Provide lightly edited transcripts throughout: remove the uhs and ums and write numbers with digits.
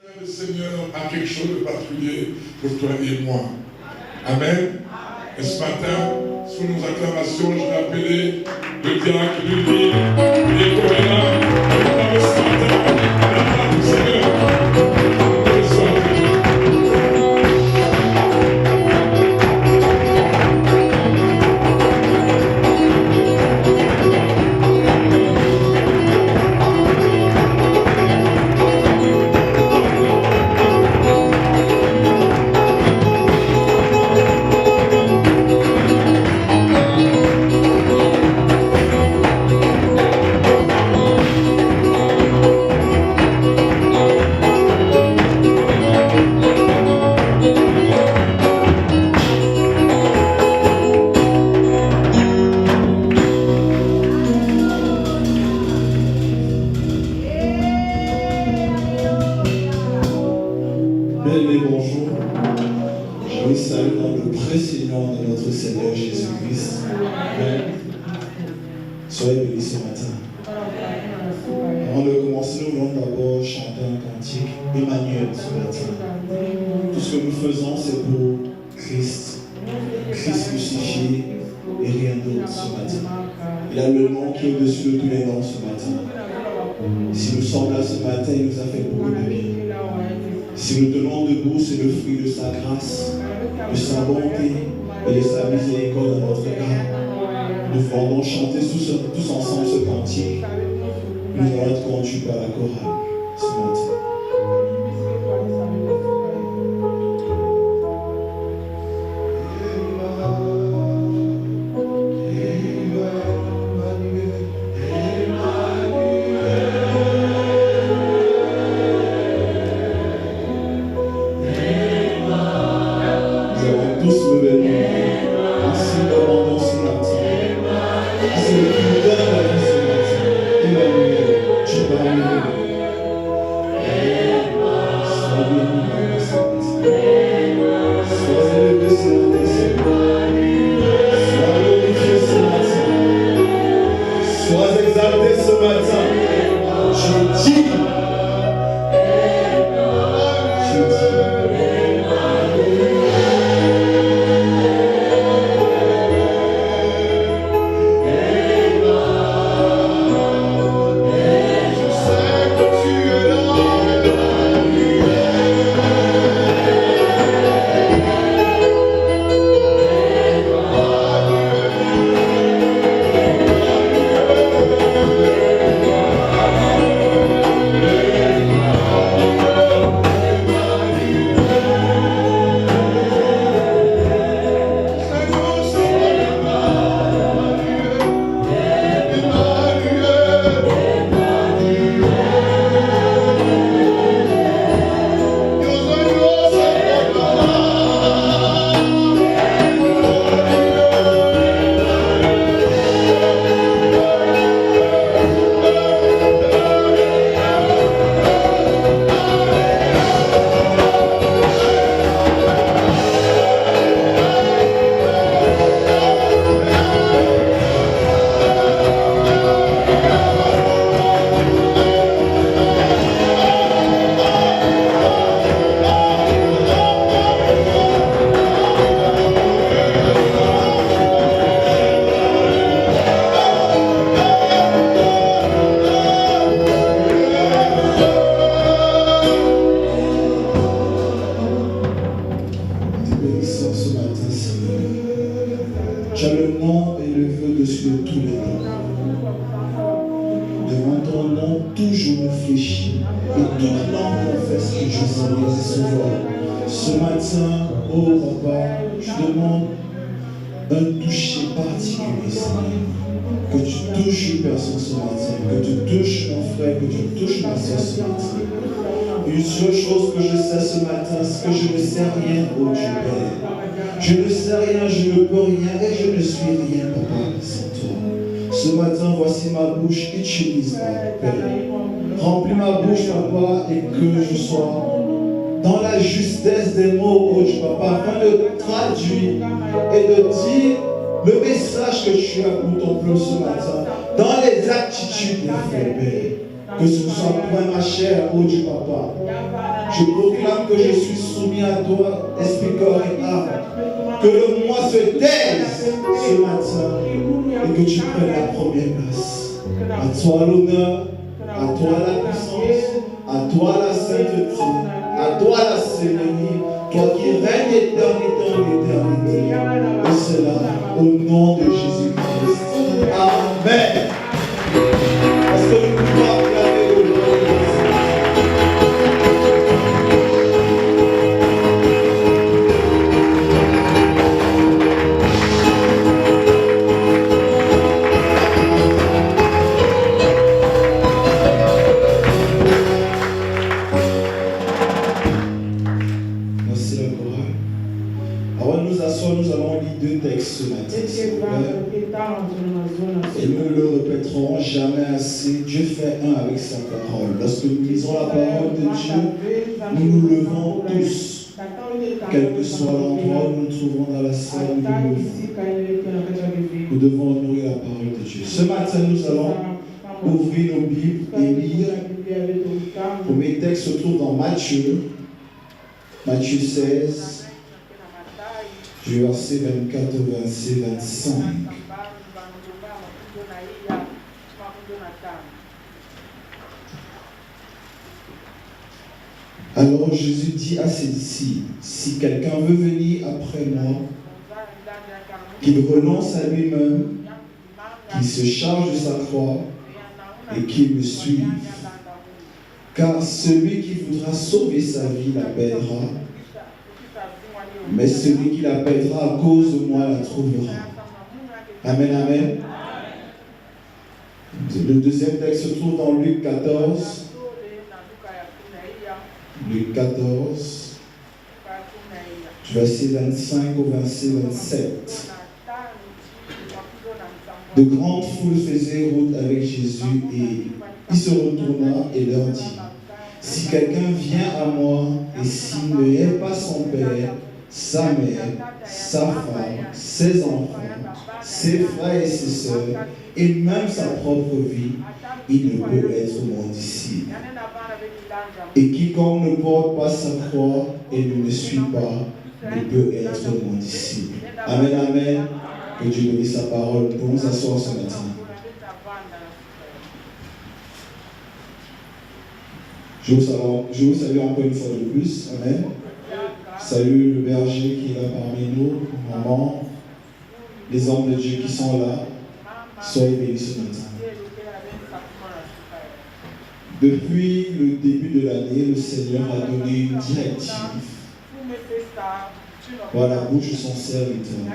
Le Seigneur a quelque chose de particulier pour toi et moi. Amen. Et ce matin, sous nos acclamations, je vais appeler le diacre du livre et Coréna. Ce matin, la part du Seigneur. Remplis ma bouche, Papa, et que je sois dans la justesse des mots, Papa, afin de traduire et de dire le message que tu as pour ton peuple ce matin, dans les attitudes des faits, Père. Que ce soit point ma chair, ô Dieu Papa. Je proclame que je suis soumis à toi, esprit, corps et âme. Que le moi se taise ce matin et que tu prennes la première place. À toi l'honneur, à toi la puissance, à toi la sainteté, à toi la seigneurie, toi qui règnes d'éternité en éternité. Et cela au nom de Jésus-Christ. Amen. Est-ce que nous pouvons acclamer au nom de Jésus? Nous allons lire deux textes ce matin, s'il vous plaît. Et nous ne le répéterons jamais assez. Dieu fait un avec sa parole. Lorsque nous lisons la parole de Dieu, nous nous levons tous. Quel que soit l'endroit où nous nous trouvons dans la salle, nous nous levons. Nous devons honorer la parole de Dieu. Ce matin, nous allons ouvrir nos Bibles et lire. Le premier texte se trouve dans Matthieu 16. Du verset 24 au verset 25. Alors Jésus dit à ses disciples, si quelqu'un veut venir après moi, qu'il renonce à lui-même, qu'il se charge de sa croix et qu'il me suive. Car celui qui voudra sauver sa vie la perdra. Mais celui qui la perdra à cause de moi la trouvera. Amen, amen. Le deuxième texte se trouve dans Luc 14. Luc 14, verset 25 au verset 27. De grandes foules faisaient route avec Jésus et il se retourna et leur dit, si quelqu'un vient à moi et s'il ne hait pas son père, sa mère, sa femme, ses enfants, ses frères et ses sœurs, et même sa propre vie, il ne peut être mon disciple. Et quiconque ne porte pas sa croix et ne me suit pas, ne peut être mon disciple. Amen, amen. Que Dieu bénisse sa parole. Nous pouvons nous asseoir ce matin. Je vous salue encore une fois de plus. Amen. Salut le berger qui est là parmi nous, maman, les hommes de Dieu qui sont là. Soyez bénis ce matin. Depuis le début de l'année, le Seigneur a donné une directive. Voilà, bouche son serviteur.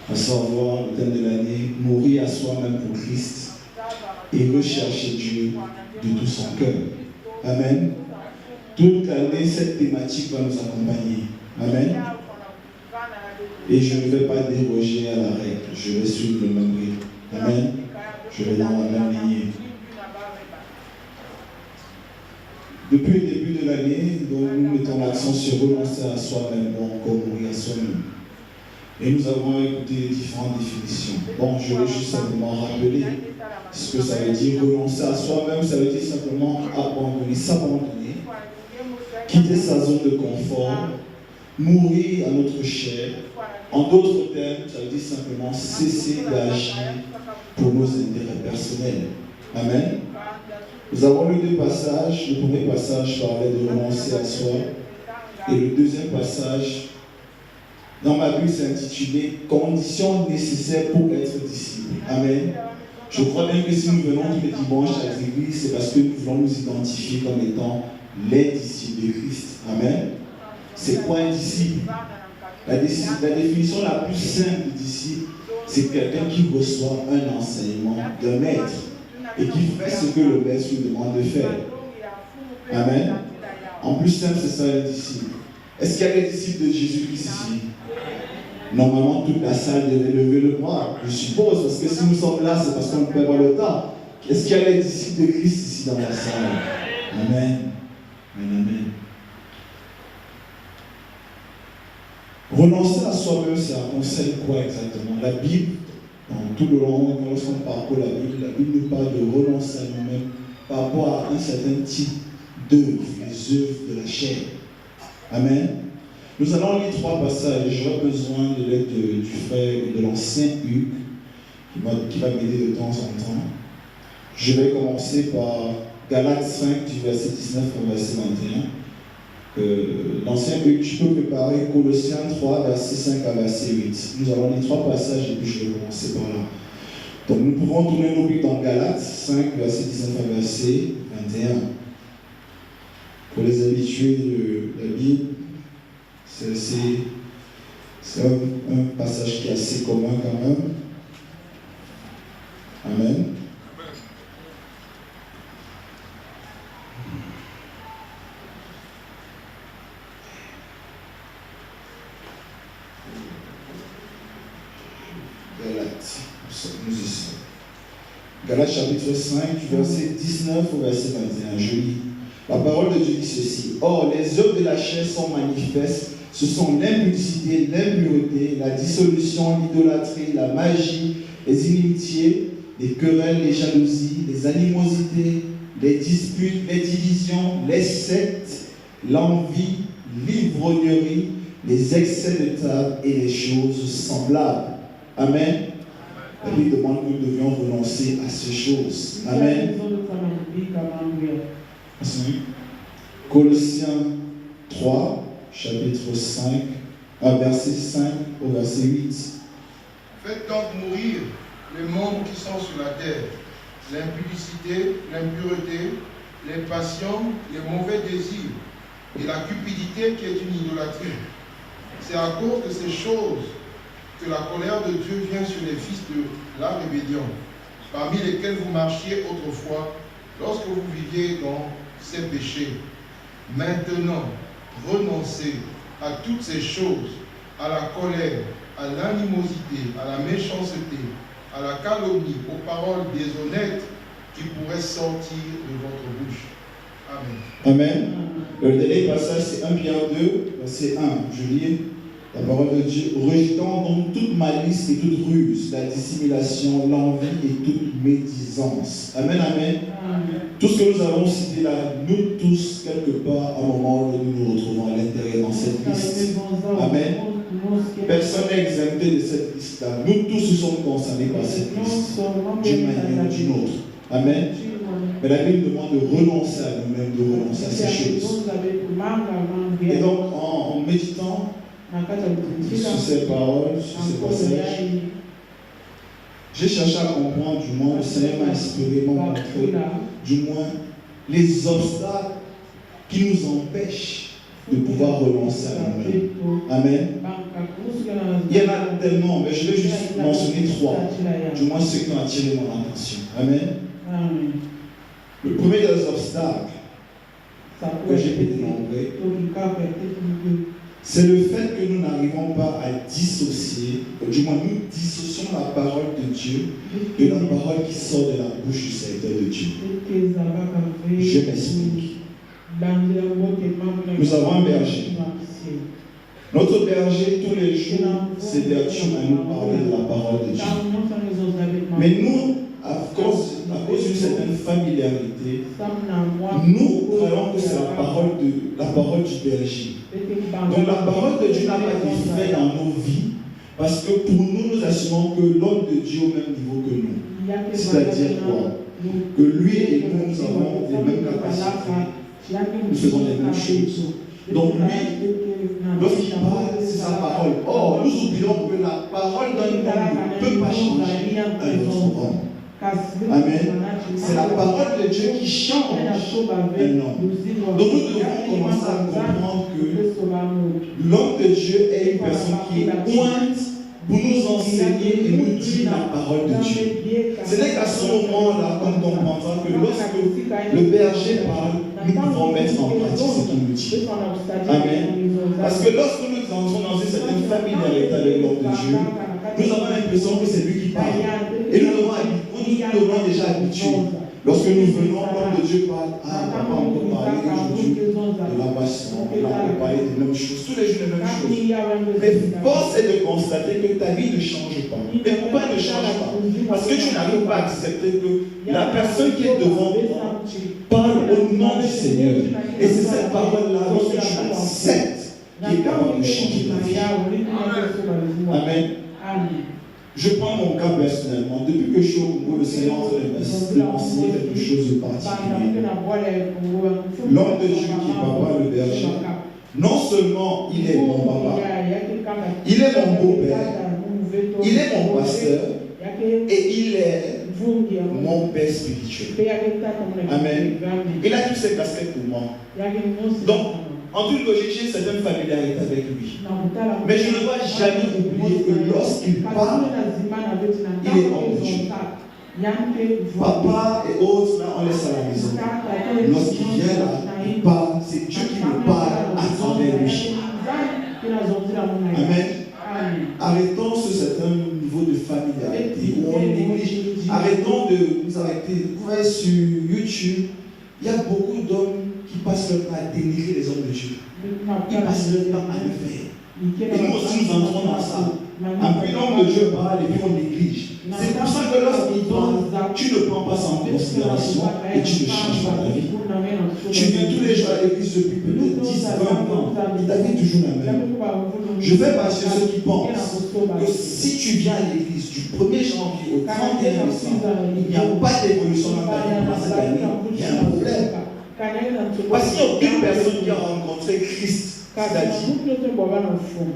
À savoir, le thème de l'année, mourir à soi-même pour Christ et rechercher Dieu de tout son cœur. Amen. Toute l'année, cette thématique va nous accompagner. Amen. Et je ne vais pas déroger à la règle. Je vais suivre le même rythme. Amen. Je vais dans la même lignée. Depuis le début de l'année, nous mettons l'accent sur renoncer à soi-même, ou encore mourir à soi-même. Et nous avons écouté différentes définitions. Bon, je vais juste simplement rappeler ce que ça veut dire. Renoncer à soi-même, ça veut dire simplement abandonner, s'abandonner, quitter sa zone de confort, mourir à notre chair. En d'autres termes, ça veut dire simplement cesser d'agir pour nos intérêts personnels. Amen. Nous avons lu deux passages. Le premier passage parlait de renoncer à soi. Et le deuxième passage, dans ma Bible, c'est intitulé « Conditions nécessaires pour être disciple ». Amen. Je crois bien que si nous venons tous les dimanches à l'église, c'est parce que nous voulons nous identifier comme étant les disciples de Christ. Amen. C'est quoi un disciple? La définition la plus simple du disciple, c'est quelqu'un qui reçoit un enseignement d'un maître et qui fait ce que le maître lui demande de faire. Amen. En plus simple, c'est ça un disciple. Est-ce qu'il y a des disciples de Jésus-Christ ici? Normalement, toute la salle devait lever le bras, je suppose, parce que si nous sommes là, c'est parce qu'on ne perd pas le temps. Est-ce qu'il y a des disciples de Christ ici dans la salle? Amen. Amen, amen. Renoncer à soi-même, ça concerne quoi exactement? La Bible, dans tout le long, lorsqu'on parcourt la Bible nous parle de renoncer à nous-mêmes par rapport à un certain type d'œuvre, les œuvres de la chair. Amen. Nous allons lire 3 passages. J'aurai besoin de l'aide du frère de l'ancien Hugues qui va m'aider de temps en temps. Je vais commencer par Galates 5 du verset 19 au verset 21. L'ancien Hugues, tu peux préparer Colossiens 3 verset 5 à verset 8. Nous allons lire 3 passages et puis je vais commencer par là. Donc nous pouvons tourner nos Bibles dans Galates 5 verset 19 à verset 21. Pour les habitués de la Bible, c'est un passage qui est assez commun quand même. Amen. Galates, nous y sommes. Galates chapitre 5, verset 19 au verset 21. Je lis. La parole de Dieu dit ceci. Or, les œuvres de la chair sont manifestes. Ce sont l'impudicité, l'impureté, la dissolution, l'idolâtrie, la magie, les inimitiés, les querelles, les jalousies, les animosités, les disputes, les divisions, les sectes, l'envie, l'ivrognerie, les excès de table et les choses semblables. Amen. La Bible demande que nous devions renoncer à ces choses. Amen. Colossiens 3, chapitre 5, verset 5 au verset 8. Faites donc mourir les membres qui sont sur la terre, l'impudicité, l'impureté, les passions, les mauvais désirs et la cupidité qui est une idolâtrie. C'est à cause de ces choses que la colère de Dieu vient sur les fils de la rébellion, parmi lesquels vous marchiez autrefois lorsque vous viviez dans ces péchés. Maintenant, renoncez à toutes ces choses, à la colère, à l'animosité, à la méchanceté, à la calomnie, aux paroles déshonnêtes qui pourraient sortir de votre bouche. Amen. Amen. Le dernier passage, c'est 1 Pierre 2, verset 1. Je lis la parole de Dieu. Rejetant donc toute malice et toute ruse, la dissimulation, l'envie et toute médisance. Amen, amen. Amen. Tout ce que nous avons cité là, nous tous, quelque part, à un moment où nous nous retrouvons à l'intérieur dans cette liste. Amen. Personne n'est exempté de cette liste-là. Nous tous nous sommes concernés par cette liste, d'une manière ou d'une autre. Amen. Mais la Bible demande de renoncer à nous-mêmes, de renoncer à ces choses. Et donc, en méditant sur ces paroles, sur ces passages, j'ai cherché à comprendre, du moins, le Seigneur m'a inspiré, m'a montré, du moins, les obstacles qui nous empêchent de pouvoir renoncer à nous-mêmes. Amen. Il y en a tellement, mais je vais juste mentionner 3, du moins ceux qui ont attiré mon attention. Amen. Le premier des obstacles que j'ai pu dénombrer, c'est le fait que nous n'arrivons pas à dissocier, du moins nous dissocions la parole de Dieu de la parole qui sort de la bouche du serviteur de Dieu. Je m'explique. Nous avons un berger. Notre berger, tous les jours, s'évertue à nous parler de la parole de Dieu. Mais nous, à cause d'une certaine familiarité, nous croyons que c'est la parole du berger. Donc la parole de Dieu n'a pas d'effet dans nos vies, parce que pour nous, nous assumons que l'homme de Dieu est au même niveau que nous. C'est-à-dire quoi? Que lui et nous avons les mêmes capacités, nous faisons les mêmes choses. Donc lui, lorsqu'il parle, c'est sa parole. Or, nous oublions que la parole d'un homme ne peut pas changer un autre homme. Amen. C'est la parole de Dieu qui change un homme. Donc nous devons commencer à comprendre que l'homme de Dieu est une personne qui est pointe pour nous enseigner et nous dire la parole de Dieu. Ce n'est qu'à ce moment-là qu'on comprendra que lorsque le berger parle, nous pouvons mettre en pratique ce qu'il nous dit. Amen. Parce que lorsque nous entrons dans une certaine familiarité avec l'homme de Dieu, nous avons l'impression que c'est lui qui parle. Et nous devons déjà habituer. Lorsque nous venons, l'homme de Dieu parle, on n'a pas encore parlé aujourd'hui de la baston, on a encore parlé des mêmes choses, tous les jours les mêmes choses. Mais force est de constater que ta vie ne change pas. Mais pourquoi elle ne change pas. Parce que tu n'arrives pas à accepter que la personne qui est devant toi parle au nom du Seigneur. Et c'est cette parole-là, lorsque tu l'acceptes, qui est capable de changer ta vie. Amen. Je prends mon cas personnellement. Depuis que je suis au Congo, le Seigneur est en train de m'enseigner quelque chose de particulier. L'homme de Dieu qui est papa, le berger, non seulement il est mon papa, il est mon beau-père, il est mon pasteur et il est mon père spirituel. Amen. Il a toutes ses casquettes pour moi. Donc, en toute logique, j'ai une certaine familiarité avec lui. Mais je ne dois jamais oublier que lorsqu'il parle, il est homme de Dieu. Papa et autres, là, on laisse à la maison. Lorsqu'il vient là, il parle, c'est Dieu qui me parle à travers lui. Amen. Arrêtons ce certain niveau de familiarité où on néglige. Arrêtons de nous arrêter. Vous voyez sur YouTube, il y a beaucoup d'hommes qui passent leur temps à dénigrer les hommes de Dieu. Ils passent leur temps à le faire. Et nous aussi, nous entrons dans ça. Puis l'homme de Dieu parle et puis on néglige. C'est pour ça que lorsqu'il parle, tu ne prends pas ça en considération et tu ne changes pas ta vie. Tu viens tous les jours à l'église depuis peut-être 10, 20 ans et ta vie est toujours la même. Je fais partie de ceux qui pensent que si tu viens à l'église du 1er janvier au 31 décembre, il n'y a pas d'évolution dans ta vie pendant cette année, il y a un problème. Parce qu'il n'y a aucune personne qui a rencontré Christ, c'est-à-dire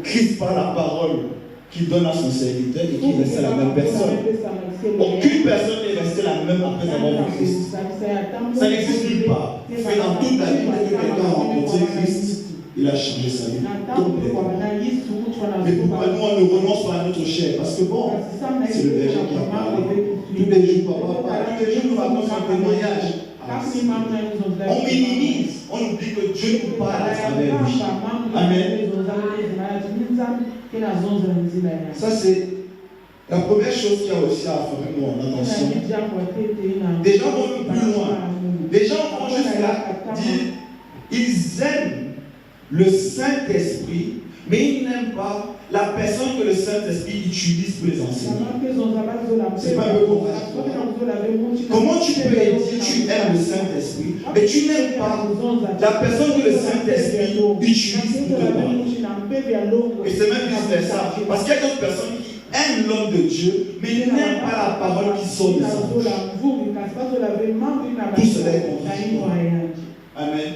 Christ par la parole qu'il donne à son serviteur et qui reste la même personne. Aucune personne n'est restée la même après avoir vu Christ. Ça n'existe nulle part. Mais dans toute la vie, dès que quelqu'un a rencontré Christ, il a changé sa vie complètement. Mais pourquoi nous on ne renonce pas à notre chair? Parce que bon, c'est le berger qui a parlé. Tous les jours, papa parle. Tous les jours, nous racontons son témoignage. On minimise, on oublie que Dieu nous parle à travers lui. Amen. Ça, c'est la première chose qui a aussi attiré mon attention. Des gens vont plus loin. Les gens vont jusqu'à dire ils aiment le Saint-Esprit, mais ils n'aiment pas la personne que le Saint-Esprit utilise pour les enseigner. C'est pas un peu contradictoire. Comment tu peux dire tu aimes le Saint-Esprit, mais tu n'aimes pas la personne que le Saint-Esprit utilise pour te parler? Et c'est même vice-versa. Parce qu'il y a d'autres personnes qui aiment l'homme de Dieu, mais ils n'aiment pas la parole qui sort de sa bouche. Tout cela est contradictoire. Amen.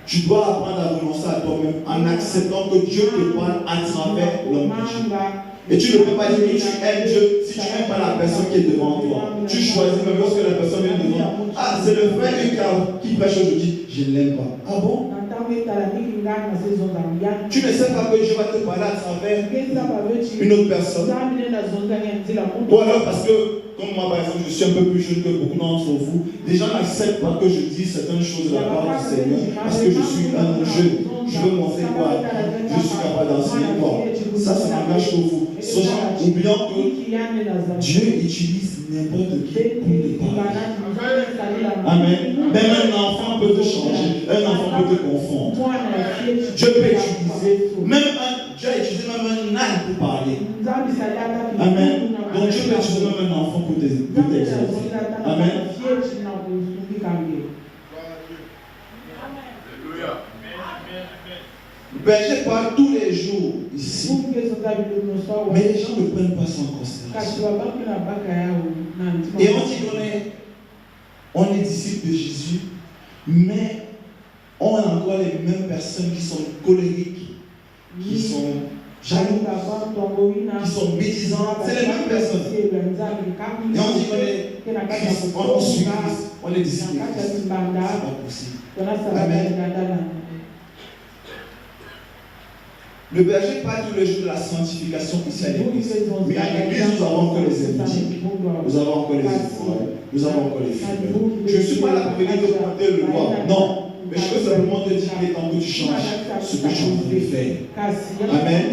Tu dois apprendre à renoncer à toi-même en acceptant que Dieu te parle à travers l'homme de Dieu. Et tu ne peux pas dire que tu aimes Dieu si tu n'aimes pas la personne qui est devant toi. Tu choisis même lorsque la personne vient devant. Ah, c'est le frère qui prêche aujourd'hui. Je ne l'aime pas. Ah bon? Tu ne sais pas que Dieu va te parler à travers une autre personne. Ou alors parce que, comme moi par exemple, je suis un peu plus jeune que beaucoup d'entre vous, les gens n'acceptent pas que je dise certaines choses de la part du Seigneur parce que je suis un jeune. Je veux montrer quoi? Je suis capable d'enseigner quoi? Ça m'engage pour vous. Sachant, oubliant que Dieu utilise n'importe qui pour te parler. Amen. Même un enfant peut te changer, un enfant peut te confondre. Dieu peut utiliser, Dieu a utilisé même un âne pour parler. Amen. Donc Dieu peut utiliser même un enfant pour t'exalter. Amen. Le berger parle tous les jours ici. Mais les gens ne prennent pas ça en considération. Et on dit on est disciples de Jésus, mais on a encore les mêmes personnes qui sont colériques, qui sont jaloux, qui sont médisantes. C'est les mêmes personnes. Et on dit qu'on est Christ, on suit Christ, on est disciples de Christ. C'est pas possible. Amen. Le berger parle tous les jours de la sanctification ici à l'église. Mais à l'église, nous avons encore les hérétiques, nous avons encore les effrois, nous avons encore les fumeurs. Je ne suis pas là pour venir te pointer le doigt. Non. Mais je veux simplement te dire qu'il est temps que tu changes ce que tu es en train de faire. Amen.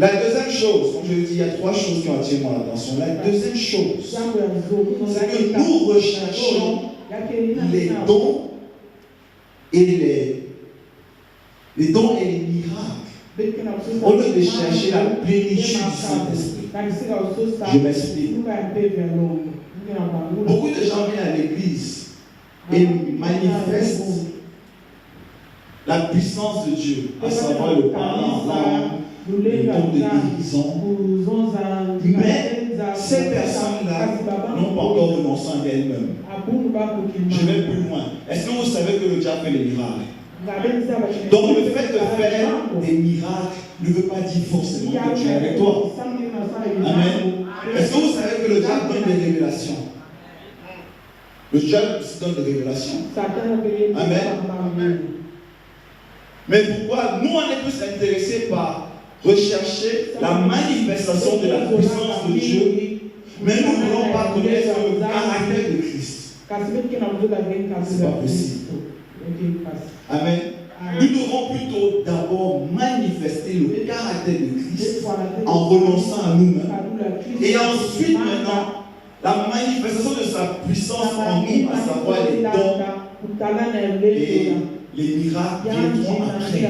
La deuxième chose, comme je l'ai dit, il y a trois choses qui ont attiré mon attention. La deuxième chose, c'est que nous recherchons les dons et les dons et les miracles Au lieu de chercher la plénitude du Saint-Esprit. Je m'explique. Beaucoup de gens viennent à l'église et manifestent la puissance de Dieu, à savoir le parler en langue, le don de guérison. Mais ces personnes-là n'ont pas encore renoncé à elles-mêmes. Je vais plus loin. Est-ce que vous savez que le diable fait les miracles? Donc le fait de faire des miracles ne veut pas dire forcément que Dieu est avec toi. Amen. Est-ce que vous savez que le diable donne des révélations? Le diable se donne des révélations. Amen. Mais pourquoi nous on est plus intéressés par rechercher la manifestation de la puissance de Dieu, mais nous ne voulons pas connaître le caractère de Christ? C'est pas possible. Amen. Nous devons plutôt d'abord manifester le caractère de Christ en renonçant à nous-mêmes. Et ensuite, maintenant, la manifestation de sa puissance en nous, à savoir les dons et les miracles viendront après.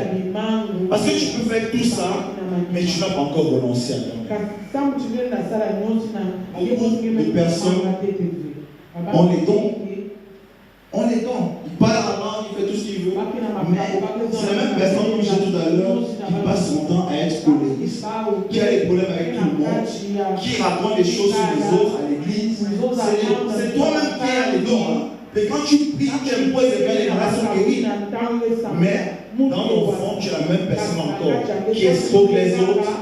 Parce que tu peux faire tout ça, mais tu n'as pas encore renoncé à toi. Beaucoup de personnes ont les dons. On les donne. Il parle en langue, il fait tout ce qu'il veut. Mais c'est la même personne, comme je disais tout à l'heure, qui passe son temps à être colériste, qui a des problèmes avec tout le monde, qui raconte des choses sur les autres à l'église. C'est toi-même qui as les dons. Hein. Mais quand tu pries, tu imposes les mains, les malades sont guéris. Mais dans ton fond, tu es la même personne encore qui escroque les autres.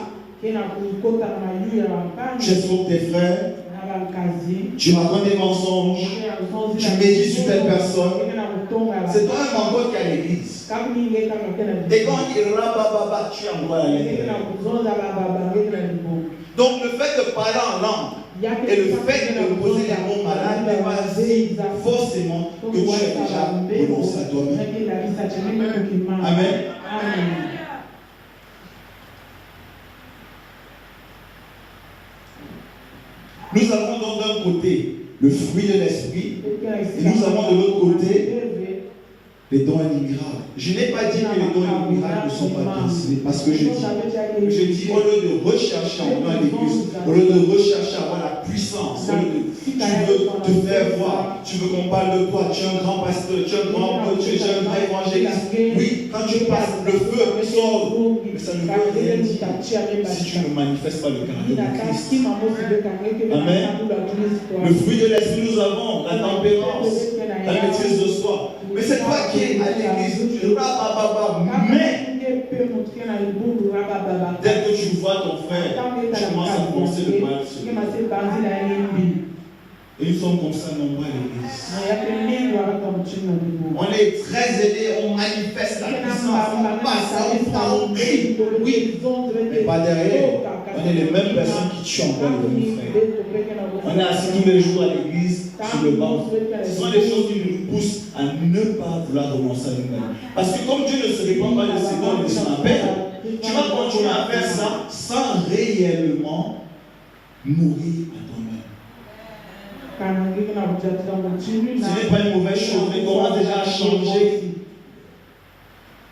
Tu escroques tes frères. Tu racontes des mensonges, tu médites sur telle personne. C'est toi même encore qui est à l'église. Et quand on dit rabababa, tu es encore à l'intérieur. Donc le fait de parler en langue et le fait de poser les mots malades n'est pas forcément que tu as déjà renoncé à toi-même. Amen. Nous avons donc d'un côté le fruit de l'esprit et nous avons de l'autre côté les dons et les miracles. Je n'ai pas dit que les dons et les miracles ne sont pas destinés, parce que je dis au lieu de rechercher en venant à l'église, au lieu de rechercher à avoir la puissance, au lieu de, tu veux te faire voir, tu veux qu'on parle de toi, tu es un grand pasteur, tu es un grand prêtre, tu es un grand évangéliste. Oui, quand tu passes, le feu sort, mais ça ne veut rien dire si tu ne manifestes pas le caractère de Christ. Amen. Le fruit de l'esprit, nous avons la tempérance, la maîtrise de soi. Mais c'est toi qui es à l'église, tu mais dès que tu vois ton frère, tu commences à penser le mal sur lui. Et nous sommes comme ça nombreux à l'église. On est très aidés, on manifeste la puissance, on passe, on prend, on crie. Oui, mais pas derrière. On est les mêmes personnes qui tuent encore les frères. On est assis tous les jours à l'église, sur le banc. Ce sont des choses qui nous poussent à ne pas vouloir renoncer à nous-mêmes. Parce que comme Dieu ne se répand pas de ses dons et de son appel, tu vas continuer à faire ça sans réellement mourir à toi-même. Ce n'est pas une mauvaise chose, mais commence déjà à changer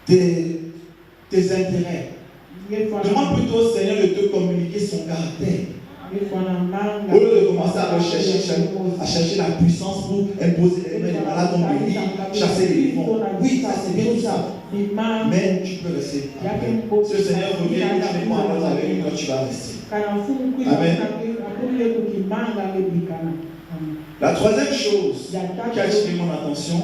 tes intérêts. Demande plutôt au Seigneur de te communiquer son caractère. Au lieu de commencer à chercher la puissance pour imposer les mains des malades comme guérir, chasser les démons. Oui, ça c'est bien tout ça. Mais tu peux rester. Si le Seigneur revient et que tu n'es pas en phase avec lui, tu vas rester. Amen. La troisième chose qui a attiré mon attention,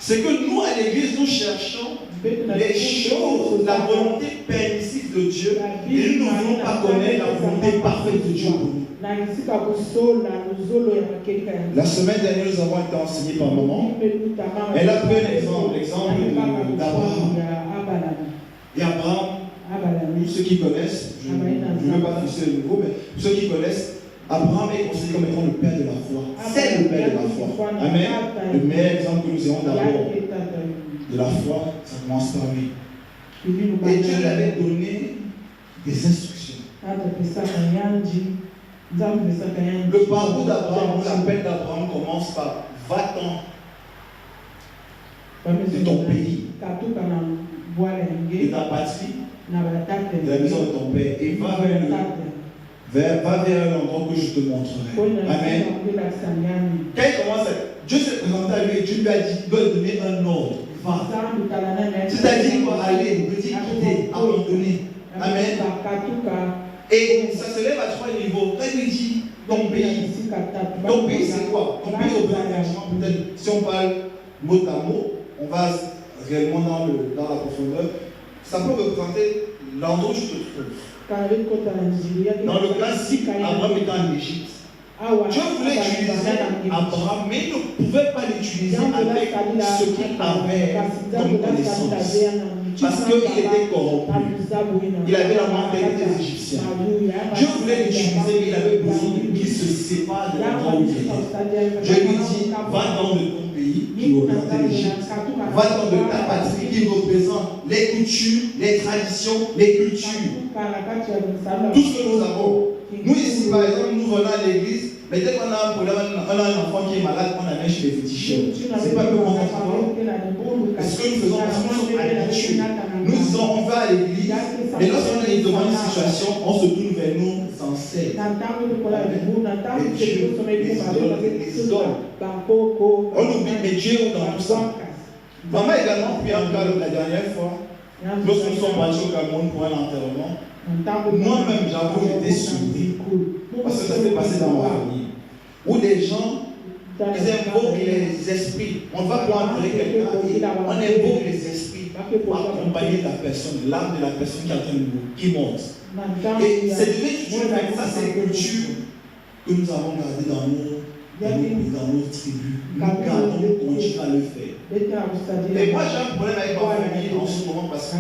c'est que nous à l'église, nous cherchons les choses, la volonté permissive de Dieu, et nous ne voulons pas connaître la volonté parfaite de Dieu pour nous. La semaine dernière, nous avons été enseignés par maman. Elle a pris un exemple, l'exemple d'Abraham. Et Abraham, pour ceux qui connaissent, je ne veux pas pousser le nouveau, mais pour ceux qui connaissent, Abraham est considéré comme étant le père de la foi. C'est le père de la foi. Amen. Le meilleur exemple que nous ayons d'abord de la foi, ça commence par lui. Et Dieu lui avait donné des instructions. Le parcours d'Abraham, l'appel d'Abraham commence par va-t'en de ton pays. de ta patrie, de la maison de ton père, et va vers l'endroit que je te montrerai. Amen. Quand il commence, Dieu s'est présenté à lui et Dieu lui a dit, il doit donner un ordre. Va. C'est-à-dire qu'il va aller, il dit quitter, abandonner. Amen. Et ça se lève à 3 niveaux. Quand il dit ton pays c'est quoi? Ton pays au peut-être, si on parle mot à mot, on va réellement dans la profondeur. Ça peut représenter l'endroit où je te trouve. Dans le classique, Abraham était en Égypte. Dieu voulait utiliser Abraham, mais il ne pouvait pas l'utiliser avec ce qu'il avait comme connaissance. Parce qu'il était corrompu. Il avait la mentalité des Égyptiens. Dieu voulait l'utiliser, mais il avait besoin qu'il se sépare de l'endroit où il était. Je lui dis, va dans ton pays qui représente l'Égypte. Va dans ta patrie qui représente les coutumes, les traditions, les cultures. Tout ce que nous avons. Nous ici, par exemple, nous venons à l'église. Mais dès qu'on a un problème, on a un enfant qui est malade, on amène chez les féticheurs. C'est pas que mon enfant. Ce que nous faisons, parce que nous sommes habitués. Nous disons, on va à l'église, mais lorsqu'on est devant une situation, on se tourne vers nous ancêtres. On oublie, mais Dieu est dans tout ça. Maman également pris un cas la dernière fois, lorsque nous sommes partis au Cameroun pour un enterrement. Moi-même, j'avoue, j'étais surpris. Parce que ça s'est passé dans ma famille. Où les gens, ils invoquent les esprits. On va pour enterrer quelqu'un et on invoque les esprits pour accompagner la personne, l'âme de la personne qui est en train de mourir, qui monte. Et c'est de l'étude, ça c'est une culture que nous avons gardée dans nos tribus. Nous gardons, nous continuons à le faire. Et moi j'ai un problème avec ma famille en ce moment parce que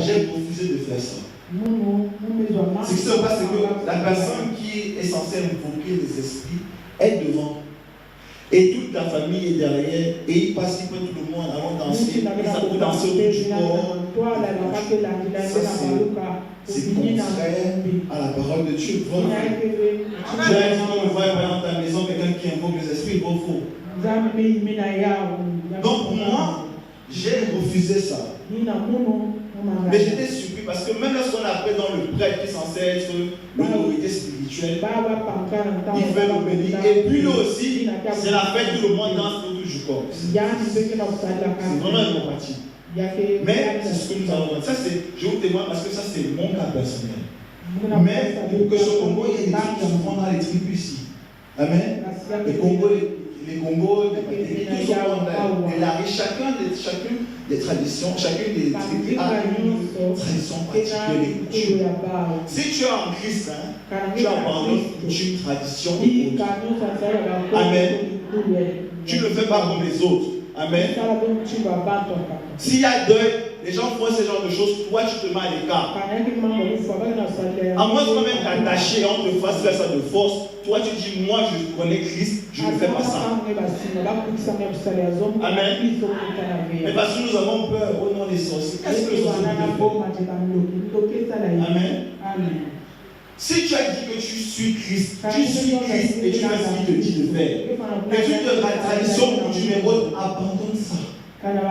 j'ai refusé de faire ça. Ce qui se passe, c'est que la personne qui est censée invoquer les esprits est devant. Et toute la famille est derrière. Et il passe, il prend tout le monde avant de danser. Ils savent danser autour du corps. C'est contraire à la parole de Dieu. Tu as dit qu'on voit dans ta maison quelqu'un qui invoque les esprits, il faut faux. Donc pour moi, j'ai refusé ça. Mais j'étais surpris parce que même lorsqu'on appelle dans le prêtre qui est censé être l'autorité spirituelle, il fait l'obéir. Et puis lui aussi, c'est la fête, tout le monde danse autour du corps. C'est vraiment incompatible. Mais c'est ce que nous avons. Ça, je vous témoigne parce que ça, c'est mon cas personnel. Mais pour que ce Congo, il y ait des trucs qui sont dans les tribus ici. Amen. Les Congos, chacun des traditions, chacune des tribus a une tradition particulière des coutumes. Si tu es en Christ, tu abandonnes une tradition ou autre. Amen. Tu ne fais pas comme les autres. Amen. S'il y a deuil, les gens font ce genre de choses, toi tu te mets à l'écart. À moins que même t'attacher, on te fasse faire ça de force, toi tu dis, moi je connais Christ, je ne fais pas ça. Amen. Mais parce que nous avons peur au nom des sorciers. Qu'est-ce que les sorciers peuvent faire? Amen. Si tu as dit que tu suis Christ, et tu fais ce qu'il te dit de faire, et tu te la tradition où tu mets autre, abandonne ça.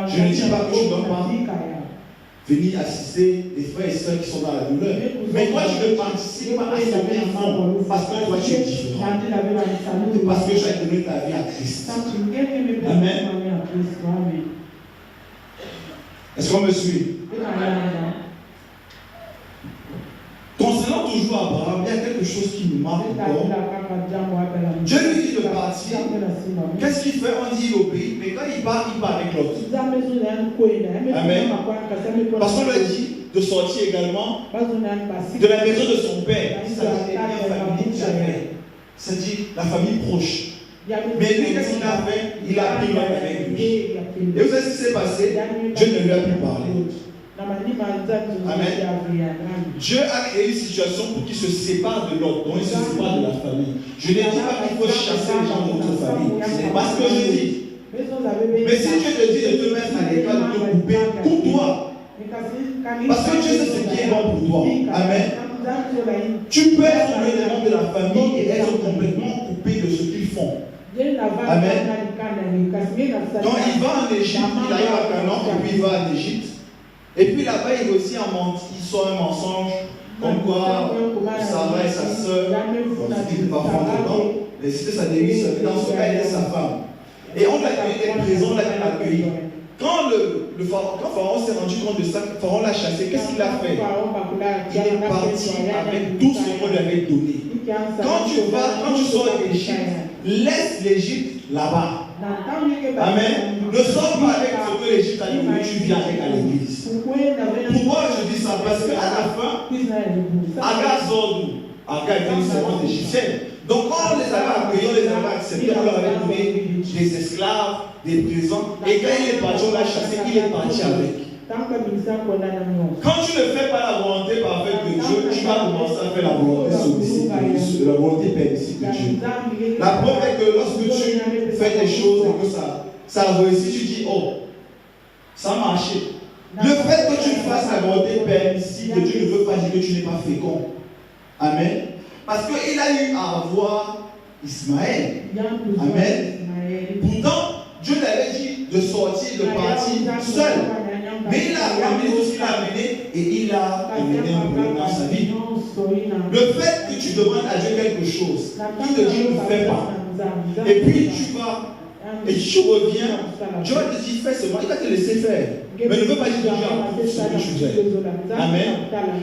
Je ne dis pas que tu ne dois pas venir assister les frères et sœurs qui sont dans la douleur. Mais toi, tu ne participes pas à ce même fond parce que toi, tu es différent. Et parce que tu as donné ta vie à Christ. Amen. Est-ce qu'on me suit? Concernant toujours Abraham, il y a quelque chose qui nous marque encore. Dieu lui dit de partir. Qu'est-ce qu'il fait? On dit il obéit, mais quand il part avec l'autre. Amen. Parce qu'on lui a dit de sortir également de la maison de son père. C'est-à-dire la famille proche. Mais lui, qu'est-ce qu'il a fait? Il a pris l'homme avec lui. Et vous savez ce qui s'est passé? Dieu ne lui a plus parlé. Amen. Dieu a créé une situation pour qu'il se sépare de l'autre, donc il se sépare de la famille. Je ne dis pas qu'il faut chasser les gens de notre famille. C'est pas ce que je dis. Mais si Dieu te dit de te mettre à l'écart, de te couper, coupe-toi. Parce que Dieu sait ce qui est bon pour toi. Amen. Tu peux être dans l'élément de la famille et être complètement coupé de ce qu'ils font. Amen. Donc il va en Égypte, il arrive à Canaan et puis il va en Égypte. Et puis là-bas, il y a aussi il sort un mensonge, comme quoi Sarah et sa soeur, il ne va pas prendre dedans, mais c'était sa devise, dans ce cas, elle est sa femme. Et on l'a présent, on l'a accueilli. Quand Pharaon s'est rendu compte de ça, Pharaon l'a chassé, qu'est-ce qu'il a fait? Il est parti avec tout ce qu'on lui avait donné. Quand tu sors d'Égypte, laisse l'Égypte là-bas. Amen. Ne sors pas avec ce que l'Égypte a donné, tu viens avec à l'église. Pourquoi je dis ça? Parce qu'à la fin, Agar Zordou, Agar était une servante égyptienne. Donc quand on les avait accueillis, on les avait acceptés, on leur avait donné des esclaves, des présents. Et quand il est parti, on l'a chassé, il est parti avec. Quand tu ne fais pas la volonté parfaite de Dieu, tu vas commencer à faire la volonté submissive de Dieu, la volonté permissive de Dieu. La preuve est que lorsque tu fais des choses et que ça réussit, tu dis, oh, ça a marché. Le fait que tu fasses la volonté permissive de Dieu ne veut pas dire que tu n'es pas fécond. Amen. Parce qu'il a eu à avoir Ismaël. Amen. Pourtant, Dieu l'avait dit de sortir, de partir seul. Mais il a amené tout ce qu'il a amené et il a amené un problème dans sa vie. Le fait que tu demandes à Dieu quelque chose, il te dit ne fais pas. Et puis tu vas et tu reviens, Dieu va te dire fais seulement, il va te laisser faire. Mais ne veut pas dire que Dieu a ce que tu fais. Amen.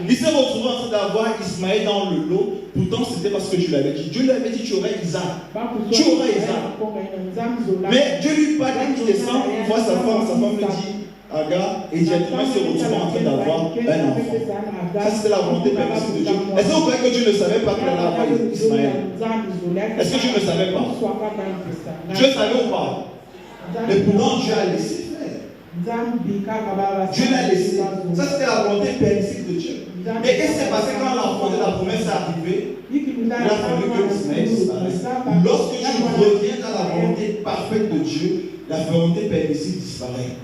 Il s'est retrouvé en train d'avoir Ismaël dans le lot. Pourtant, c'était parce que Dieu l'avait dit. Dieu lui avait dit tu aurais Isaac. Tu aurais Isaac. Mais Dieu lui parle, il descend, il voit sa femme lui dit Agar, et directement se retrouve en train d'avoir un enfant. Ça, c'était la volonté permissive de Dieu. Est-ce que vous croyez que Dieu ne savait pas qu'il allait avoir Ismaël? Est-ce que Dieu ne savait pas? Dieu savait ou pas? Mais pourtant, Dieu a laissé faire. Dieu l'a laissé. Ça, c'était la volonté permissive de Dieu. Mais qu'est-ce qui s'est passé quand l'enfant de la promesse est arrivé? Il a fallu que Ismaël disparaisse. Lorsque tu reviens dans la volonté parfaite de Dieu, la volonté permissive disparaît.